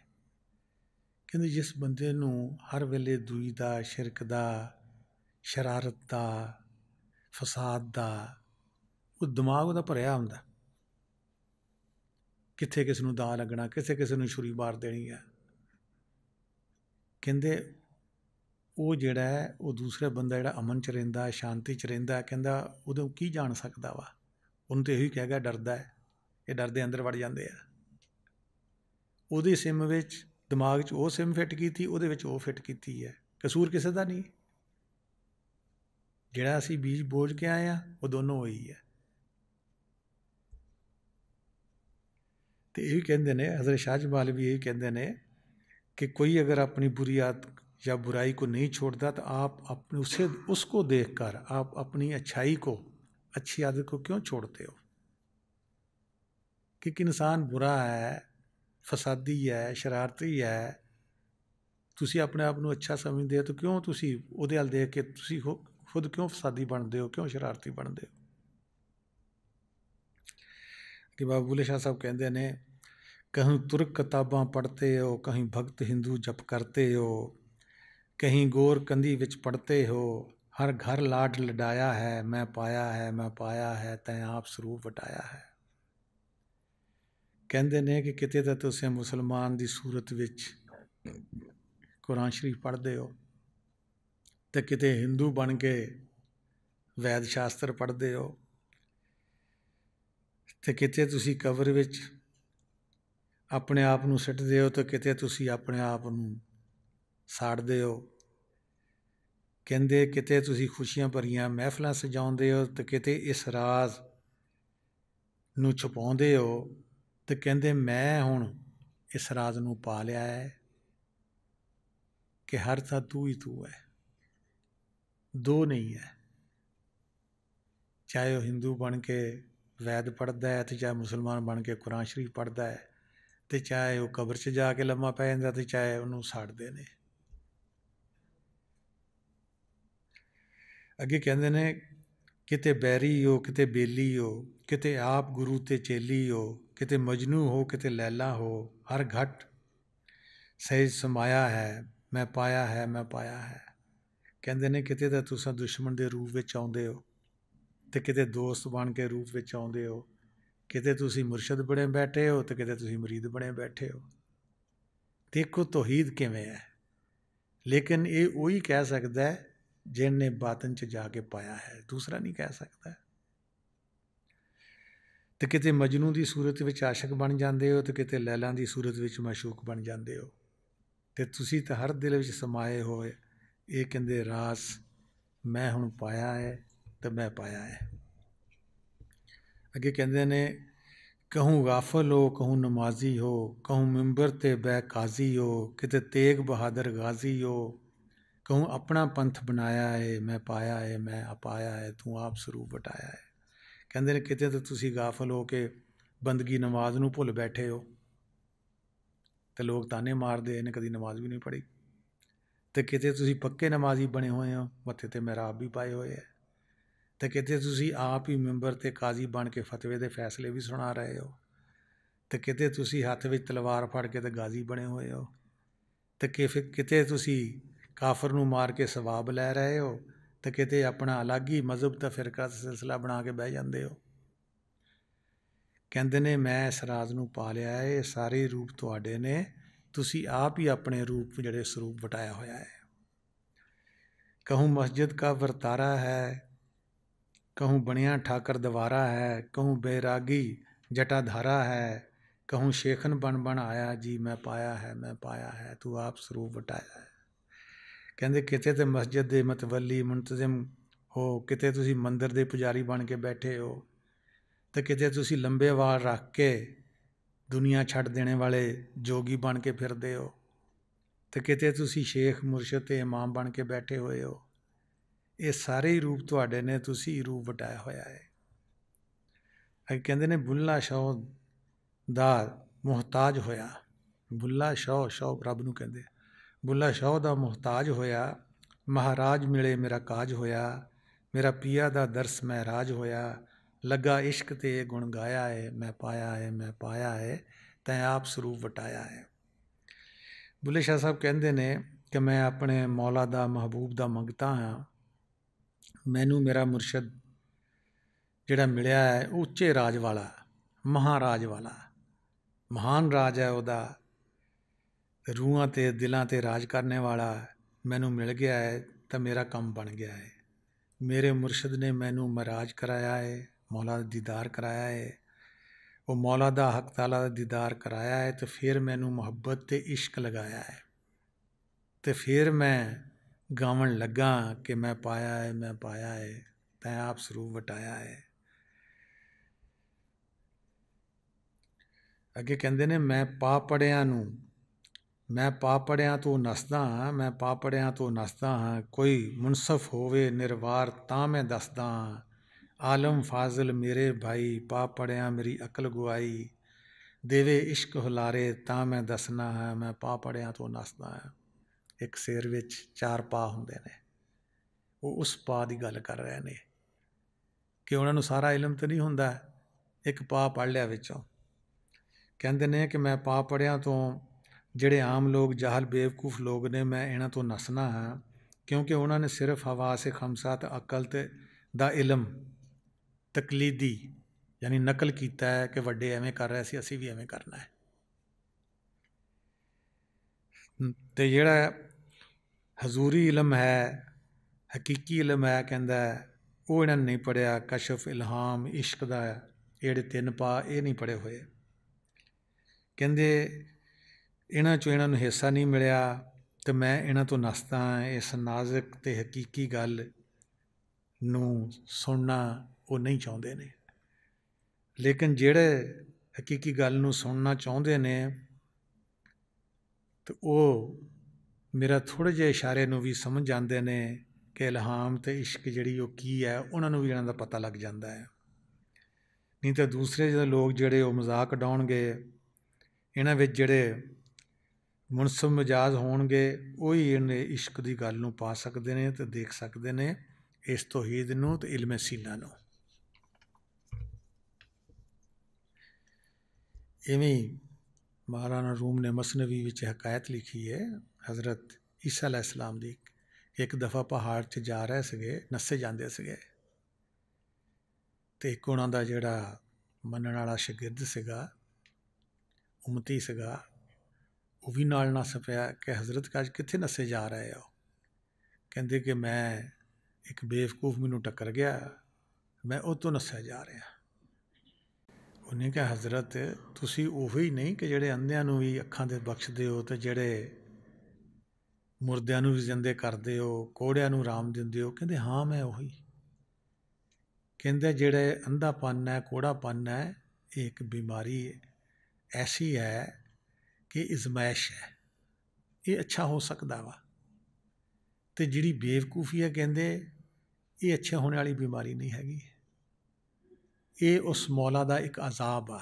कहते जिस बंदे नूं हर वेले दूई दा, शिरक दा, शरारत दा, फसाद दा वो दिमाग उहदा भरिया हुंदा, कित्थे किस नूं दा लगना, कित्थे किस नूं छुरी मार देनी है। कहते वो जिहड़ा है वो दूसरा बंदा जिहड़ा अमन च रहिंदा, शांति च रहिंदा, कहंदा उहदों की जान सकदा वा। उहनूं तो यही कहेगा डरदा है, ये डर दे अंदर वड़ जांदे आ। ਉਹਦੀ सिम ਵਿੱਚ दिमाग च वो सिम फिट की, ਉਹਦੇ ਵਿੱਚ ਉਹ फिट की है। कसूर किसी का नहीं, ਜਿਹੜਾ ਅਸੀਂ बीज बोझ के आए हैं वो दोनों वही है। तो यही कहते हैं, हज़रत शाह जमाल भी यही कहते हैं कि कोई अगर अपनी बुरी आदत या बुराई को नहीं छोड़ता तो आप अपने उसको देखकर आप अपनी अच्छाई को, अच्छी आदत को क्यों छोड़ते हो। कि इंसान बुरा है, फसादी है, शरारती है, तुसी अपने आप को अच्छा समझते हो तो क्यों तुसी उहदे हल देख के तुसी खुद क्यों फसादी बनते हो, क्यों शरारती बनते हो। कि बाबा बुल्ले शाह साहब कहते हैं, कहीं तुर्क किताबां पढ़ते हो, कहीं भगत हिंदू जप करते हो, कहीं गोर कंधी विच पढ़ते हो, हर घर लाड लडाया है, मैं पाया है, मैं पाया है, तैं आप स्वरूप वटाया है। कहते ने कि किते तो तुसीं मुसलमान की सूरत विच कुरान शरीफ पढ़ते हो, तो किते हिंदू बन के वैद शास्त्र पढ़ते हो, तो किते तुसी कबर विच अपने आप नूं सिटदे हो, तो किते तुसी अपने आप नूं साड़दे हो। कहंदे किते तुसी खुशियां भरियां महफिलां सजाउंदे हो, तो किते इस राज नूं छुपाउंदे हो। तो कहंदे मैं हुण इस राज नूं पा लिया है कि हर था तू ही तू है, दो नहीं है। चाहे वह हिंदू बन के वैद पढ़ता है, तो चाहे मुसलमान बन के कुरान शरीफ पढ़ता है, तो चाहे वह कबर च जाके लम्मा पै जांदा, तो चाहे उन्होंने साड़ते ने। अगे कहते ने किते बैरी हो किते बेली हो, किते आप गुरु ते चेली हो, किते मजनू हो किते लैला हो, हर घट सहज समाया है, मैं पाया है, मैं पाया है। ਕਹਿੰਦੇ ਨੇ ਕਿਤੇ ਤਾਂ ਤੁਸੀਂ ਦੁਸ਼ਮਣ ਦੇ ਰੂਪ ਵਿੱਚ ਆਉਂਦੇ ਹੋ ਤੇ ਕਿਤੇ ਦੋਸਤ ਬਣ ਕੇ ਰੂਪ ਵਿੱਚ ਆਉਂਦੇ ਹੋ, ਕਿਤੇ ਤੁਸੀਂ ਮੁਰਸ਼ਦ ਬਣੇ ਬੈਠੇ ਹੋ ਤੇ ਕਿਤੇ ਤੁਸੀਂ ਮੁਰੀਦ ਬਣੇ ਬੈਠੇ ਹੋ। ਦੇਖੋ ਤੌਹੀਦ ਕਿਵੇਂ ਹੈ। ਲੇਕਿਨ ਇਹ ਉਹੀ ਕਹਿ ਸਕਦਾ ਹੈ ਜਿਹਨੇ ਬਾਤਨ 'ਚ ਜਾ ਕੇ ਪਾਇਆ ਹੈ, ਦੂਸਰਾ ਨਹੀਂ ਕਹਿ ਸਕਦਾ। ਤੇ ਕਿਤੇ ਮਜਨੂ ਦੀ ਸੂਰਤ ਵਿੱਚ ਆਸ਼ਿਕ ਬਣ ਜਾਂਦੇ ਹੋ ਤੇ ਕਿਤੇ ਲੈਲਾਂ ਦੀ ਸੂਰਤ ਵਿੱਚ ਮਾਸ਼ੂਕ ਬਣ ਜਾਂਦੇ ਹੋ। ਤੇ ਤੁਸੀਂ ਤਾਂ ਹਰ ਦਿਲ ਵਿੱਚ ਸਮਾਏ ਹੋਏ ਇਹ ਕਹਿੰਦੇ ਰਾਸ ਮੈਂ ਹੁਣ ਪਾਇਆ ਹੈ ਤੇ ਮੈਂ ਪਾਇਆ ਹੈ। ਅੱਗੇ ਕਹਿੰਦੇ ਨੇ कहूँ गाफिल हो कहूँ नमाजी हो, कहूँ मिंबर ते बै काजी हो, किते तेग बहादुर गाजी हो, कहूँ अपना पंथ बनाया है मैं पाया है मैं अपाया है तू आप स्वरूप वटाया है। कहते हैं किते तो तुसी गाफिल हो के बंदगी नमाज नूं भुल बैठे हो तो लोग ताने मारदे इन्हें कदी नमाज भी नहीं पढ़ी, तो किते तुसी पक्के नमाजी बने हुए हो, मत्थे ते महराब भी पाए हुए है, तो किते तुसी आप ही मैंबर ते काजी बन के फतवे के फैसले भी सुना रहे हो, तो किते तुसी हत्थ विच तलवार फड़ के तो गाजी बने हुए हो, तो किते तुसी काफर नूं मार के सवाब लै रहे हो, तो किते अपना अलग ही मजहब का फिरका सिलसिला बना के बह जाते हो। कहते ने मैं इस राज नूं पा लिया है, सारे रूप तुहाडे ने, तुसी आप ही अपने रूप जिहड़े स्वरूप वटाया होया है। कहूँ मस्जिद का वरतारा है, कहूँ बनिया ठाकर दवारा है, कहूँ बैरागी जटाधारा है, कहूँ शेखन बन बन आया जी मैं पाया है तू आप स्वरूप वटाया है। कहते किते तो मस्जिद दे मतवली मुंतजिम हो, किते तुसी मंदिर दे पुजारी बन के बैठे हो, तो किते तुसी लंबे वाल रख के दुनिया छड़ देने वाले जोगी बन के फिरदे हो, तो किते तुसी शेख मुरशद ते इमाम बन के बैठे हुए हो। ये सारे ही रूप तुहाडे ने, तुसी ही रूप वटाया होया है। अगे कहते ने बुल्ला शाह दा मुहताज होया, बुल्ला शाह रब नूं कहंदे, बुल्ला शाह दा मुहताज होया, महाराज मिले मेरा काज होया, मेरा पिया दा दरस महराज होया, लगा इश्क ते गुण गाया है मैं पाया है तैं आप स्वरूप वटाया है। बुल्ले शाह साहब कहंदे ने कि मैं अपने मौला दा महबूब दा मंगता हाँ, मैनू मेरा मुरशद जिहड़ा मिलिया है उच्चे राज वाला महाराज वाला महान राज है उहदा, रूहां ते दिलां ते राज करने वाला मैनू मिल गया है तो मेरा काम बन गया है। मेरे मुरशद ने मैनू महराज कराया है, मौला दा दीदार कराया है, वो मौला दा हक ताला दा दीदार कराया है, तो फिर मैनू मुहब्बत ते इश्क लगाया है, तो फिर मैं गावन लगा कि मैं पाया है तैं आप स्वरूप वटाया है। अगे कहते ने मैं पापड़ियां तो नसदा हाँ, मैं पापड़ियां तो नसदा हाँ, कोई मुनसफ होवे निर्वार तां मैं दसदा हाँ, आलम फाजिल मेरे भाई पापड़ियां मेरी अकल गुआई, देवे इश्क हुलारे तां मैं दसना हाँ, मैं पापड़ियां तो नसदा हाँ। एक शेर विच 4 पा हुंदे ने, वो उस पा की गल कर रहे हैं कि उन्होंने सारा इलम तो नहीं हुंदा, एक पा पढ़ लिया विचों। कहते ने कि मैं पा पढ़िया तो जिहड़े आम लोग जाहल बेवकूफ़ लोग ने मैं इन्हां तो नसना हाँ, क्योंकि उन्होंने सिर्फ हवा से खमसा ते अकल ते दा इलम तकलीदी यानी नकल किया है कि वड्डे एवें कर रहे सी असीं भी एवें करना है, तो जिहड़ा हजूरी इलम है हकीकी इलम है कहंदा वो इन्होंने नहीं पढ़िया, कशफ इल्हाम इश्क दा जिहड़े 3 पा ये नहीं पढ़े हुए। कहंदे इन्हां चों इन्हां नूं हिस्सा नहीं मिलिया तो मैं इन्हां तो नसदा इस नाजुक ते हकीकी गल नूं सुनना वो नहीं चाहुंदे ने, लेकिन जिहड़े हकीकी गल नूं सुनना चाहुंदे ने तो वो मेरा थोड़े जे इशारे नूं भी समझ जांदे ने कि इल्हाम ते इश्क जिहड़ी वो की है, उन्हां नूं भी इन्हां दा पता लग जांदा है। नहीं तो दूसरे जो लोग जिहड़े वो मजाक उडाउणगे, इन्हां विच जिहड़े मुनसब मिजाज होणगे वही इन्हें इश्क की गल नूं पा सकते हैं तो देख सकते हैं इस तौहीद नूं ते इल्मे सीना नूं। इवें मौलाना रूम ने मसनवी विच हकायत लिखी है हज़रत ईसा अलैहिस्सलाम दी ਇੱਕ ਦਫਾ ਪਹਾੜ 'ਚ ਜਾ ਰਹੇ ਸੀਗੇ, ਨੱਸੇ ਜਾਂਦੇ ਸੀਗੇ, ਅਤੇ ਇੱਕ ਉਹਨਾਂ ਦਾ ਜਿਹੜਾ ਮੰਨਣ ਵਾਲਾ ਸ਼ਾਗਿਰਦ ਸੀਗਾ, ਉਮਤੀ ਸੀਗਾ, ਉਹ ਵੀ ਨਾਲ ਨੱਸ ਪਿਆ ਕਿ ਹਜ਼ਰਤ ਅੱਜ ਕਿੱਥੇ ਨੱਸੇ ਜਾ ਰਹੇ ਹੋ? ਕਹਿੰਦੇ ਕਿ ਮੈਂ ਇੱਕ ਬੇਵਕੂਫ ਮੈਨੂੰ ਟੱਕਰ ਗਿਆ, ਮੈਂ ਉਹ ਤੋਂ ਨੱਸਿਆ ਜਾ ਰਿਹਾ। ਉਹਨੇ ਕਿਹਾ ਹਜ਼ਰਤ ਤੁਸੀਂ ਉਹੀ ਨਹੀਂ ਕਿ ਜਿਹੜੇ ਅੰਧਿਆਂ ਨੂੰ ਵੀ ਅੱਖਾਂ ਦੇ ਬਖਸ਼ਦੇ ਹੋ ਅਤੇ ਜਿਹੜੇ ਮੁਰਦਿਆਂ ਨੂੰ ਵੀ ਜ਼ਿੰਦੇ ਕਰਦੇ ਹੋ, ਕੋਹੜਿਆਂ ਨੂੰ ਆਰਾਮ ਦਿੰਦੇ ਹੋ? ਕਹਿੰਦੇ ਹਾਂ ਮੈਂ ਉਹੀ। ਕਹਿੰਦੇ ਜਿਹੜੇ ਅੰਧਾਪਨ ਹੈ, ਕੋਹੜਾਪਨ ਹੈ, ਇਹ ਇੱਕ ਬਿਮਾਰੀ ਐਸੀ ਹੈ ਕਿ ਅਜ਼ਮਾਇਸ਼ ਹੈ, ਇਹ ਅੱਛਾ ਹੋ ਸਕਦਾ ਵਾ, ਅਤੇ ਜਿਹੜੀ ਬੇਵਕੂਫੀ ਹੈ ਕਹਿੰਦੇ ਇਹ ਅੱਛਾ ਹੋਣ ਵਾਲੀ ਬਿਮਾਰੀ ਨਹੀਂ ਹੈਗੀ, ਇਹ ਉਸ ਮੌਲਾ ਦਾ ਇੱਕ ਅਜ਼ਾਬ ਆ।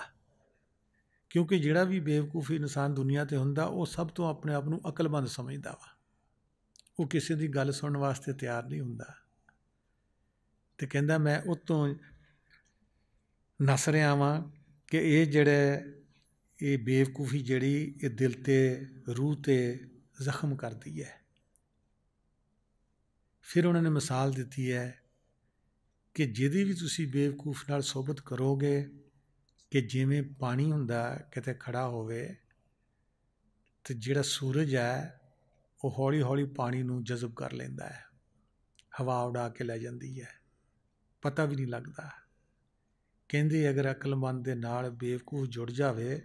ਕਿਉਂਕਿ ਜਿਹੜਾ ਵੀ ਬੇਵਕੂਫੀ ਇਨਸਾਨ ਦੁਨੀਆ 'ਤੇ ਹੁੰਦਾ ਉਹ ਸਭ ਤੋਂ ਆਪਣੇ ਆਪ ਨੂੰ ਅਕਲਮੰਦ ਸਮਝਦਾ ਵਾ, ਉਹ ਕਿਸੇ ਦੀ ਗੱਲ ਸੁਣਨ ਵਾਸਤੇ ਤਿਆਰ ਨਹੀਂ ਹੁੰਦਾ। ਅਤੇ ਕਹਿੰਦਾ ਮੈਂ ਉਹ ਤੋਂ ਨੱਸ ਰਿਹਾ ਵਾਂ ਕਿ ਇਹ ਬੇਵਕੂਫੀ ਜਿਹੜੀ ਇਹ ਦਿਲ 'ਤੇ ਰੂਹ 'ਤੇ ਜ਼ਖਮ ਕਰਦੀ ਹੈ। ਫਿਰ ਉਹਨਾਂ ਨੇ ਮਿਸਾਲ ਦਿੱਤੀ ਹੈ ਕਿ ਜਿਹਦੀ ਵੀ ਤੁਸੀਂ ਬੇਵਕੂਫ ਨਾਲ ਸੋਬਤ ਕਰੋਗੇ ਕਿ ਜਿਵੇਂ ਪਾਣੀ ਹੁੰਦਾ ਕਿਤੇ ਖੜਾ ਹੋਵੇ ਅਤੇ ਜਿਹੜਾ ਸੂਰਜ ਹੈ ਉਹ ਹੌਲੀ ਹੌਲੀ ਪਾਣੀ ਨੂੰ ਜਜ਼ਬ ਕਰ ਲੈਂਦਾ ਹੈ, ਹਵਾ ਉਡਾ ਕੇ ਲੈ ਜਾਂਦੀ ਹੈ, ਪਤਾ ਵੀ ਨਹੀਂ ਲੱਗਦਾ। ਕਹਿੰਦੇ ਅਗਰ ਅਕਲਮੰਦ ਦੇ ਨਾਲ ਬੇਵਕੂਫ ਜੁੜ ਜਾਵੇ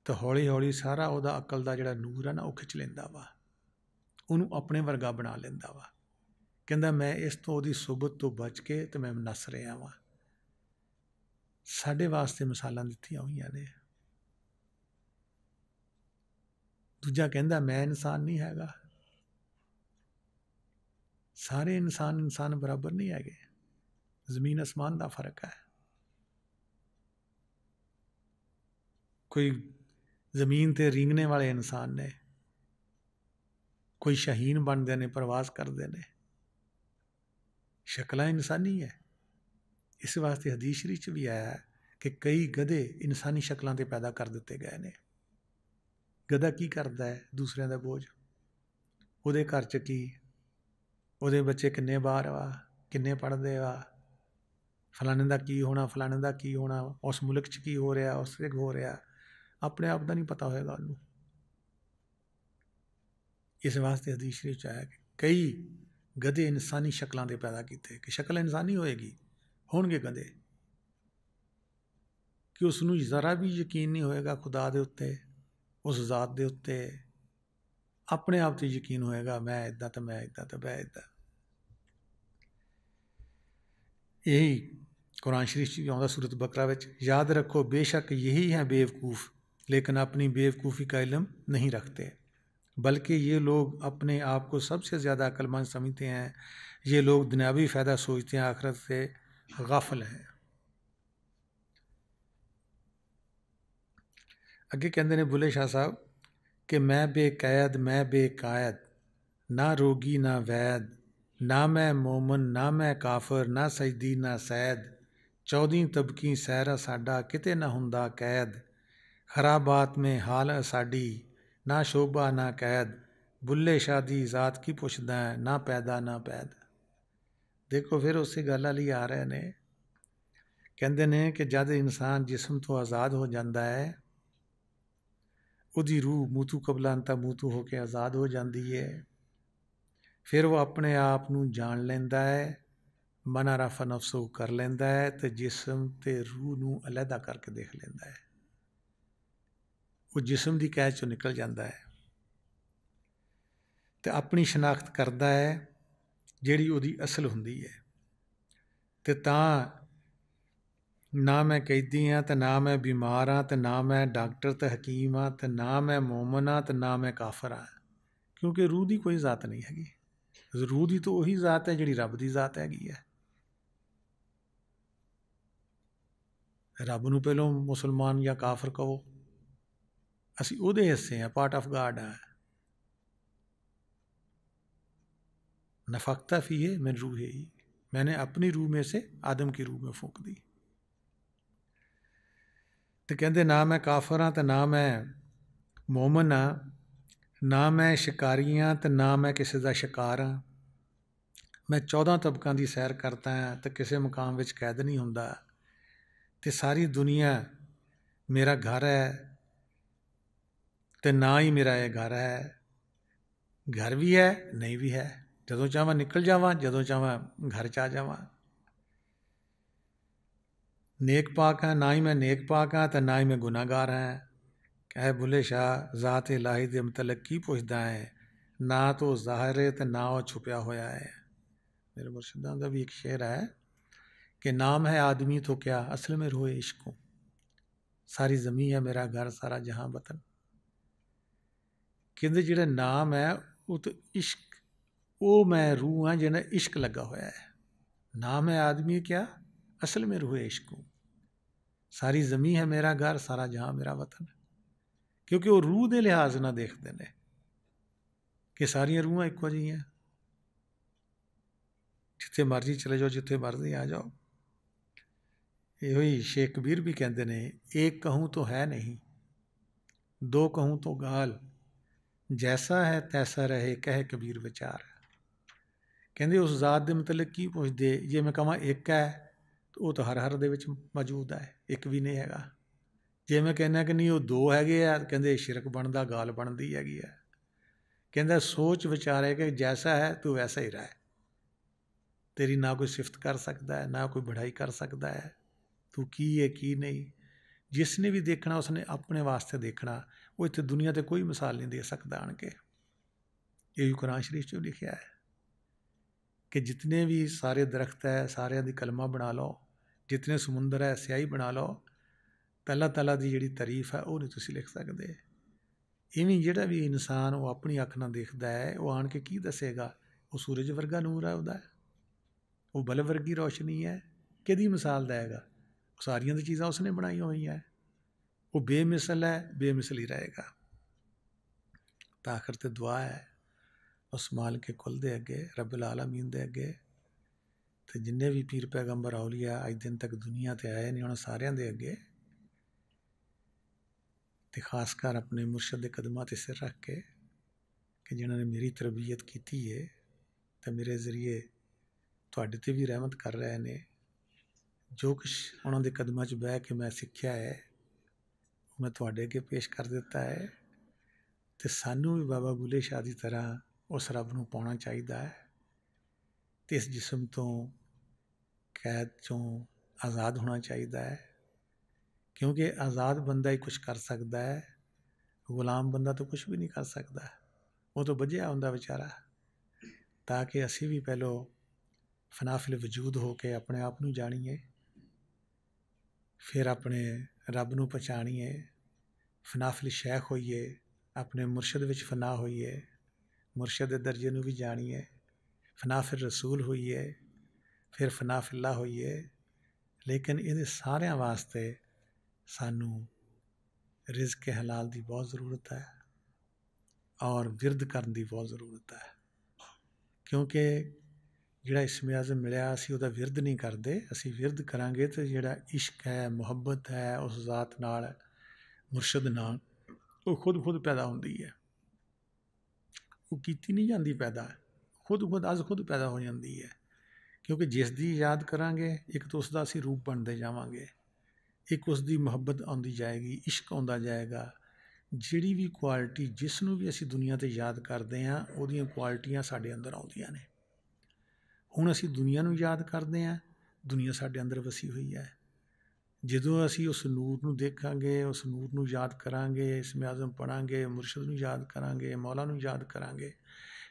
ਤਾਂ ਹੌਲੀ ਹੌਲੀ ਸਾਰਾ ਉਹਦਾ ਅਕਲ ਦਾ ਜਿਹੜਾ ਨੂਰ ਹੈ ਨਾ ਉਹ ਖਿੱਚ ਲੈਂਦਾ ਵਾ, ਉਹਨੂੰ ਆਪਣੇ ਵਰਗਾ ਬਣਾ ਲੈਂਦਾ ਵਾ। ਕਹਿੰਦਾ ਮੈਂ ਇਸ ਤੋਂ ਉਹਦੀ ਸੁਬਤ ਤੋਂ ਬਚ ਕੇ ਅਤੇ ਮੈਂ ਨੱਸ ਰਿਹਾ ਵਾਂ। ਸਾਡੇ ਵਾਸਤੇ ਮਿਸਾਲਾਂ ਦਿੱਤੀਆਂ ਹੋਈਆਂ ਨੇ। ਦੂਜਾ ਕਹਿੰਦਾ ਮੈਂ ਇਨਸਾਨ ਨਹੀਂ ਹੈਗਾ। ਸਾਰੇ ਇਨਸਾਨ ਬਰਾਬਰ ਨਹੀਂ ਹੈਗੇ, ਜ਼ਮੀਨ ਅਸਮਾਨ ਦਾ ਫਰਕ ਹੈ। ਕੋਈ ਜ਼ਮੀਨ 'ਤੇ ਰੀਂਗਣੇ ਵਾਲੇ ਇਨਸਾਨ ਨੇ, ਕੋਈ ਸ਼ਹੀਨ ਬਣਦੇ ਨੇ, ਪ੍ਰਵਾਸ ਕਰਦੇ ਨੇ, ਸ਼ਕਲਾਂ ਇਨਸਾਨੀ ਹੈ। ਇਸ ਵਾਸਤੇ ਹਦੀਸ ਸ਼ਰੀਫ 'ਚ ਵੀ ਆਇਆ ਕਿ ਕਈ ਗਧੇ ਇਨਸਾਨੀ ਸ਼ਕਲਾਂ 'ਤੇ ਪੈਦਾ ਕਰ ਦਿੱਤੇ ਗਏ ਨੇ। ਗਧਾ ਕੀ ਕਰਦਾ ਹੈ? ਦੂਸਰਿਆਂ ਦਾ ਬੋਝ। ਉਹਦੇ ਘਰ 'ਚ ਕੀ, ਉਹਦੇ ਬੱਚੇ ਕਿੰਨੇ ਬਾਹਰ ਵਾ, ਕਿੰਨੇ ਪੜ੍ਹਦੇ ਵਾ, ਫਲਾਣੇ ਦਾ ਕੀ ਹੋਣਾ, ਫਲਾਣੇ ਦਾ ਕੀ ਹੋਣਾ, ਉਸ ਮੁਲਕ 'ਚ ਕੀ ਹੋ ਰਿਹਾ, ਉਸ 'ਚ ਹੋ ਰਿਹਾ, ਆਪਣੇ ਆਪ ਦਾ ਨਹੀਂ ਪਤਾ ਹੋਏਗਾ ਉਹਨੂੰ। ਇਸ ਵਾਸਤੇ ਹਦੀਸ ਸ਼ਰੀਫ 'ਚ ਆਇਆ ਕਿ ਕਈ ਗਧੇ ਇਨਸਾਨੀ ਸ਼ਕਲਾਂ ਦੇ ਪੈਦਾ ਕੀਤੇ, ਕਿ ਸ਼ਕਲ ਇਨਸਾਨੀ ਹੋਏਗੀ, ਹੋਣਗੇ ਗਧੇ, ਕਿ ਉਸ ਨੂੰ ਜ਼ਰਾ ਵੀ ਯਕੀਨ ਨਹੀਂ ਹੋਏਗਾ ਖੁਦਾ ਦੇ ਉੱਤੇ, ਉਸ ਜ਼ਾਤ ਦੇ ਉੱਤੇ। ਆਪਣੇ ਆਪ 'ਤੇ ਯਕੀਨ ਹੋਏਗਾ ਮੈਂ ਇੱਦਾਂ ਤਾਂ ਮੈਂ ਇੱਦਾਂ ਤਾਂ ਮੈਂ ਇੱਦਾਂ। ਇਹੀ ਕੁਰਾਨ ਸ਼ਰੀਫ 'ਚ ਆਉਂਦਾ ਸੂਰਤ ਬਕਰਾ ਵਿੱਚ, याद रखो बेशक यही हैं बेवकूफ़ लेकिन अपनी बेवकूफ़ी का इल्म नहीं रखते, बल्कि ये लोग अपने आप को सबसे ज़्यादा अक्लमंद समझते हैं, ये लोग दुनियावी फ़ायदा सोचते हैं, आखिरत से गाफिल हैं। ਅੱਗੇ ਕਹਿੰਦੇ ਨੇ ਬੁੱਲੇ ਸ਼ਾਹ ਸਾਹਿਬ ਕਿ ਮੈਂ ਬੇਕੈਦ ਮੈਂ ਬੇਕਾਇਦ, ਨਾ ਰੋਗੀ ਨਾ ਵੈਦ, ਨਾ ਮੈਂ ਮੋਮਨ ਨਾ ਮੈਂ ਕਾਫਰ, ਨਾ ਸਜਦੀ ਨਾ ਸੈਦ, 14 ਤਬਕੀ ਸਹਿਰਾ ਸਾਡਾ ਕਿਤੇ ਨਾ ਹੁੰਦਾ ਕੈਦ, ਖਰਾਬਾਤ ਮੇਂ ਹਾਲ ਸਾਡੀ ਨਾ ਸ਼ੋਭਾ ਨਾ ਕੈਦ, ਬੁੱਲੇ ਸ਼ਾਹ ਦੀ ਜ਼ਾਤ ਕੀ ਪੁੱਛਦਾ ਨਾ ਪੈਦਾ ਨਾ ਪੈਦ। ਦੇਖੋ ਫਿਰ ਉਸੇ ਗੱਲ ਵਾਲੀ ਆ ਰਹੇ ਨੇ। ਕਹਿੰਦੇ ਨੇ ਕਿ ਜਦ ਇਨਸਾਨ ਜਿਸਮ ਤੋਂ ਆਜ਼ਾਦ ਹੋ ਜਾਂਦਾ ਹੈ, ਉਹਦੀ ਰੂਹ ਮੂਤੂ ਕਬਲਾਂਤਾ ਮੂਤੂ ਹੋ ਕੇ ਆਜ਼ਾਦ ਹੋ ਜਾਂਦੀ ਹੈ। ਫਿਰ ਉਹ ਆਪਣੇ ਆਪ ਨੂੰ ਜਾਣ ਲੈਂਦਾ ਹੈ, ਮਨ ਰਫਾ ਨਫਸੋ ਕਰ ਲੈਂਦਾ ਹੈ, ਅਤੇ ਜਿਸਮ ਅਤੇ ਰੂਹ ਨੂੰ ਅਲੱਗਾ ਕਰਕੇ ਦੇਖ ਲੈਂਦਾ ਹੈ। ਉਹ ਜਿਸਮ ਦੀ ਕੈਦ 'ਚੋਂ ਨਿਕਲ ਜਾਂਦਾ ਹੈ ਅਤੇ ਆਪਣੀ ਸ਼ਨਾਖਤ ਕਰਦਾ ਹੈ ਜਿਹੜੀ ਉਹਦੀ ਅਸਲ ਹੁੰਦੀ ਹੈ। ਅਤੇ ਤਾਂ ਨਾ ਮੈਂ ਕੈਦੀ ਹਾਂ ਅਤੇ ਨਾ ਮੈਂ ਬਿਮਾਰ ਹਾਂ, ਅਤੇ ਨਾ ਮੈਂ ਡਾਕਟਰ ਅਤੇ ਹਕੀਮ ਹਾਂ, ਅਤੇ ਨਾ ਮੈਂ ਮੋਮਨ ਹਾਂ ਅਤੇ ਨਾ ਮੈਂ ਕਾਫਰ ਹਾਂ, ਕਿਉਂਕਿ ਰੂਹ ਦੀ ਕੋਈ ਜ਼ਾਤ ਨਹੀਂ ਹੈਗੀ। ਰੂਹ ਦੀ ਤਾਂ ਉਹੀ ਜ਼ਾਤ ਹੈ ਜਿਹੜੀ ਰੱਬ ਦੀ ਜ਼ਾਤ ਹੈਗੀ ਹੈ। ਰੱਬ ਨੂੰ ਪਹਿਲੋਂ ਮੁਸਲਮਾਨ ਜਾਂ ਕਾਫਰ ਕਹੋ, ਅਸੀਂ ਉਹਦੇ ਹਿੱਸੇ ਹਾਂ, ਪਾਰਟ ਆਫ ਗਾਡ ਹਾਂ। नफक्ता फ़ीहे मिन रूहे ही, मैंने अपनी रूह में से आदम की रूह में फूंक दी। तो कहते ना मैं काफर हाँ तो ना मैं मोमन हाँ, ना मैं शिकारी हाँ तो ना मैं किसी का शिकार हाँ, मैं 14 ਤਬਕਾਂ ਦੀ ਸੈਰ ਕਰਦਾ ਹਾਂ ਤੇ ਕਿਸੇ ਮੁਕਾਮ ਵਿੱਚ ਕੈਦ ਨਹੀਂ ਹੁੰਦਾ ਤੇ ਸਾਰੀ ਦੁਨੀਆ ਮੇਰਾ ਘਰ ਹੈ ਤੇ ਨਾ ਹੀ ਮੇਰਾ ਇਹ ਘਰ ਹੈ। ਘਰ ਵੀ ਹੈ, ਨਹੀਂ ਵੀ ਹੈ। ਜਦੋਂ ਚਾਹਾਂ ਨਿਕਲ ਜਾਵਾਂ, ਜਦੋਂ ਚਾਹਾਂ ਘਰ 'ਚ ਆ ਜਾਵਾਂ। नेक पाक है, ना ही मैं नेक पाक हाँ तो ना ही मैं गुनाहगार हैं। कह बुले शाह ज़ात इलाही दे मतलब की पुछदा है, ना तो ज़ाहिर है तो ना वो छुपया होया है। मेरे मुर्शिदा का भी एक शेर है कि नाम है आदमी तो क्या असल में रोए इश्क को, सारी ज़मी है मेरा घर सारा जहां वतन। कहते जिहड़ा नाम है वो तो इश्क, वो मैं रूह हाँ जिन्हें इश्क लगा होया है। नाम है आदमी क्या असल में रोए इश्क को, सारी ज़मी है मेरा घर सारा जहां मेरा वतन। क्योंकि वो रूह के लिहाज ना देखते हैं कि सारिया रूहां इक्को जिहियां, जिथे मर्जी चले जाओ, जिथे मर्जी आ जाओ। यही शेख कबीर भी कहते हैं, एक कहूँ तो है नहीं, दो कहूँ तो गाल, जैसा है तैसा रहे कह कबीर विचार। कहते उस जात के मतलब की पुछदे, जे मैं कहां एक है तो वो तो हर हर दे विच मौजूद है, एक भी नहीं हैगा। जे मैं कहना कि नहीं वो दो हैगे आ, कहते शिरक बनता, गाल बनती हैगी है। कहता सोच विचारे कि जैसा है तू वैसा ही रहे, तेरी ना कोई सिफत कर सकता है ना कोई बढ़ाई कर सकता है, तू की है की नहीं। जिसने भी देखना उसने अपने वास्ते देखना, वो इतने दुनिया से कोई मिसाल नहीं दे सकता आन के। ये भी कुरान शरीफ चो लिखा है कि जितने भी सारे दरख्त है सारे दी कलमा बना लो, जितने समुंदर है स्याही बना लो, तला तला की जी तारीफ है वो नहीं तुम लिख सकते। इवें जिहड़ा भी इंसान वो अपनी अख नाल देखता है, वो आन के की दसेगा, वो सूरज वर्गा नूर है उहदा, वो बल्ब वर्गी रोशनी है, किहदी मिसाल देगा। सारियां दी चीज़ां उसने बनाई हुई है, वो बेमिसल है, बेमिसल ही रहेगा। तो आखिर ते दुआ है उस माल के कुल दे अगे, रब्बुल आलमीन दे अगे, तो जिन्ने भी पीर पैगंबर औलिया अज दिन तक दुनिया ते आए ने, उन्होंने सारियां दे अगे तो खासकर अपने मुर्शद के कदमां ते सिर रख के कि जिन्होंने मेरी तरबियत की है तो मेरे जरिए तुहाडे ते भी रहमत कर रहे हैं। जो कुछ उन्होंने कदमां च बह के मैं सीखिया है मैं तुहाडे अगे पेश कर दिता है। तो सानू भी बाबा बुले शाह की तरह उस रब नूं पाउणा चाहीदा है, तो इस जिस्म तो कैद चों आज़ाद होना चाहिए है। क्योंकि आज़ाद बंदा ही कुछ कर सकता है, गुलाम बंदा तो कुछ भी नहीं कर सकता, वो तो बझिया हुंदा बेचारा। ताकि असी भी पहलो फनाफिल वजूद हो के अपने आप नूं जाणीए, फिर अपने रब नूं पहचाणीए, फनाफिल शेख होइए, अपने मुर्शद विच फना होइए, मुर्शद दे दर्जे नूं भी जाणीए, फनाफिल रसूल होइए, फिर फनाफिल्ला होइए। लेकिन इहदे सारियां वास्ते सानू रिज़्क़ हलाल की बहुत ज़रूरत है और विरद करन की बहुत ज़रूरत है। क्योंकि जिहड़ा इस्मे आज़म मिलिया असीं उहदा विरद नहीं करते, असीं विरद करांगे तो जिहड़ा इश्क है मुहब्बत है उस ज़ात नाल मुर्शद नाल वो खुद पैदा होंदी है, वो कीती नहीं जाती पैदा, खुद पैदा हो जाती है। क्योंकि जिस दी याद करांगे एक तो उसका असीं रूप बनते जावांगे, एक उसकी मुहब्बत आती जाएगी, इश्क आता जाएगा। जिहड़ी भी क्वालिटी जिसनों भी असीं दुनिया ते याद करते हैं उहदियां क्वालिटियां साडे अंदर आउंदियां ने। हुण असीं दुनिया नूं याद करते हैं, दुनिया साडे अंदर वसी हुई है। जदों असीं उस नूर नूं देखांगे, उस नूर नूं याद करांगे, इस्मे आज़म पढ़ांगे, मुर्शद नूं याद करांगे, मौला नूं याद करांगे,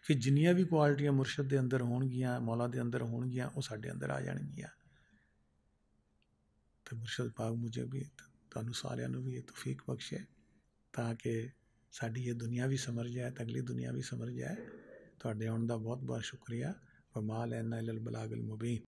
फिर जिन्नियां भी क्वालिटियां मुर्शद दे अंदर होणगियां, मौला दे अंदर होणगियां, वो साडे अंदर आ जाणगियां। तो मुर्शद पाक मुझे भी तुहानूं सारिआं नूं भी तौफीक बख्शे ताकि साडी ये दुनिया भी समझ जाए तो अगली दुनिया भी समझ जाए। तुहाडे आउण दा बहुत बहुत शुक्रिया। वमा अलैना इल्लल बलागुल मुबीन।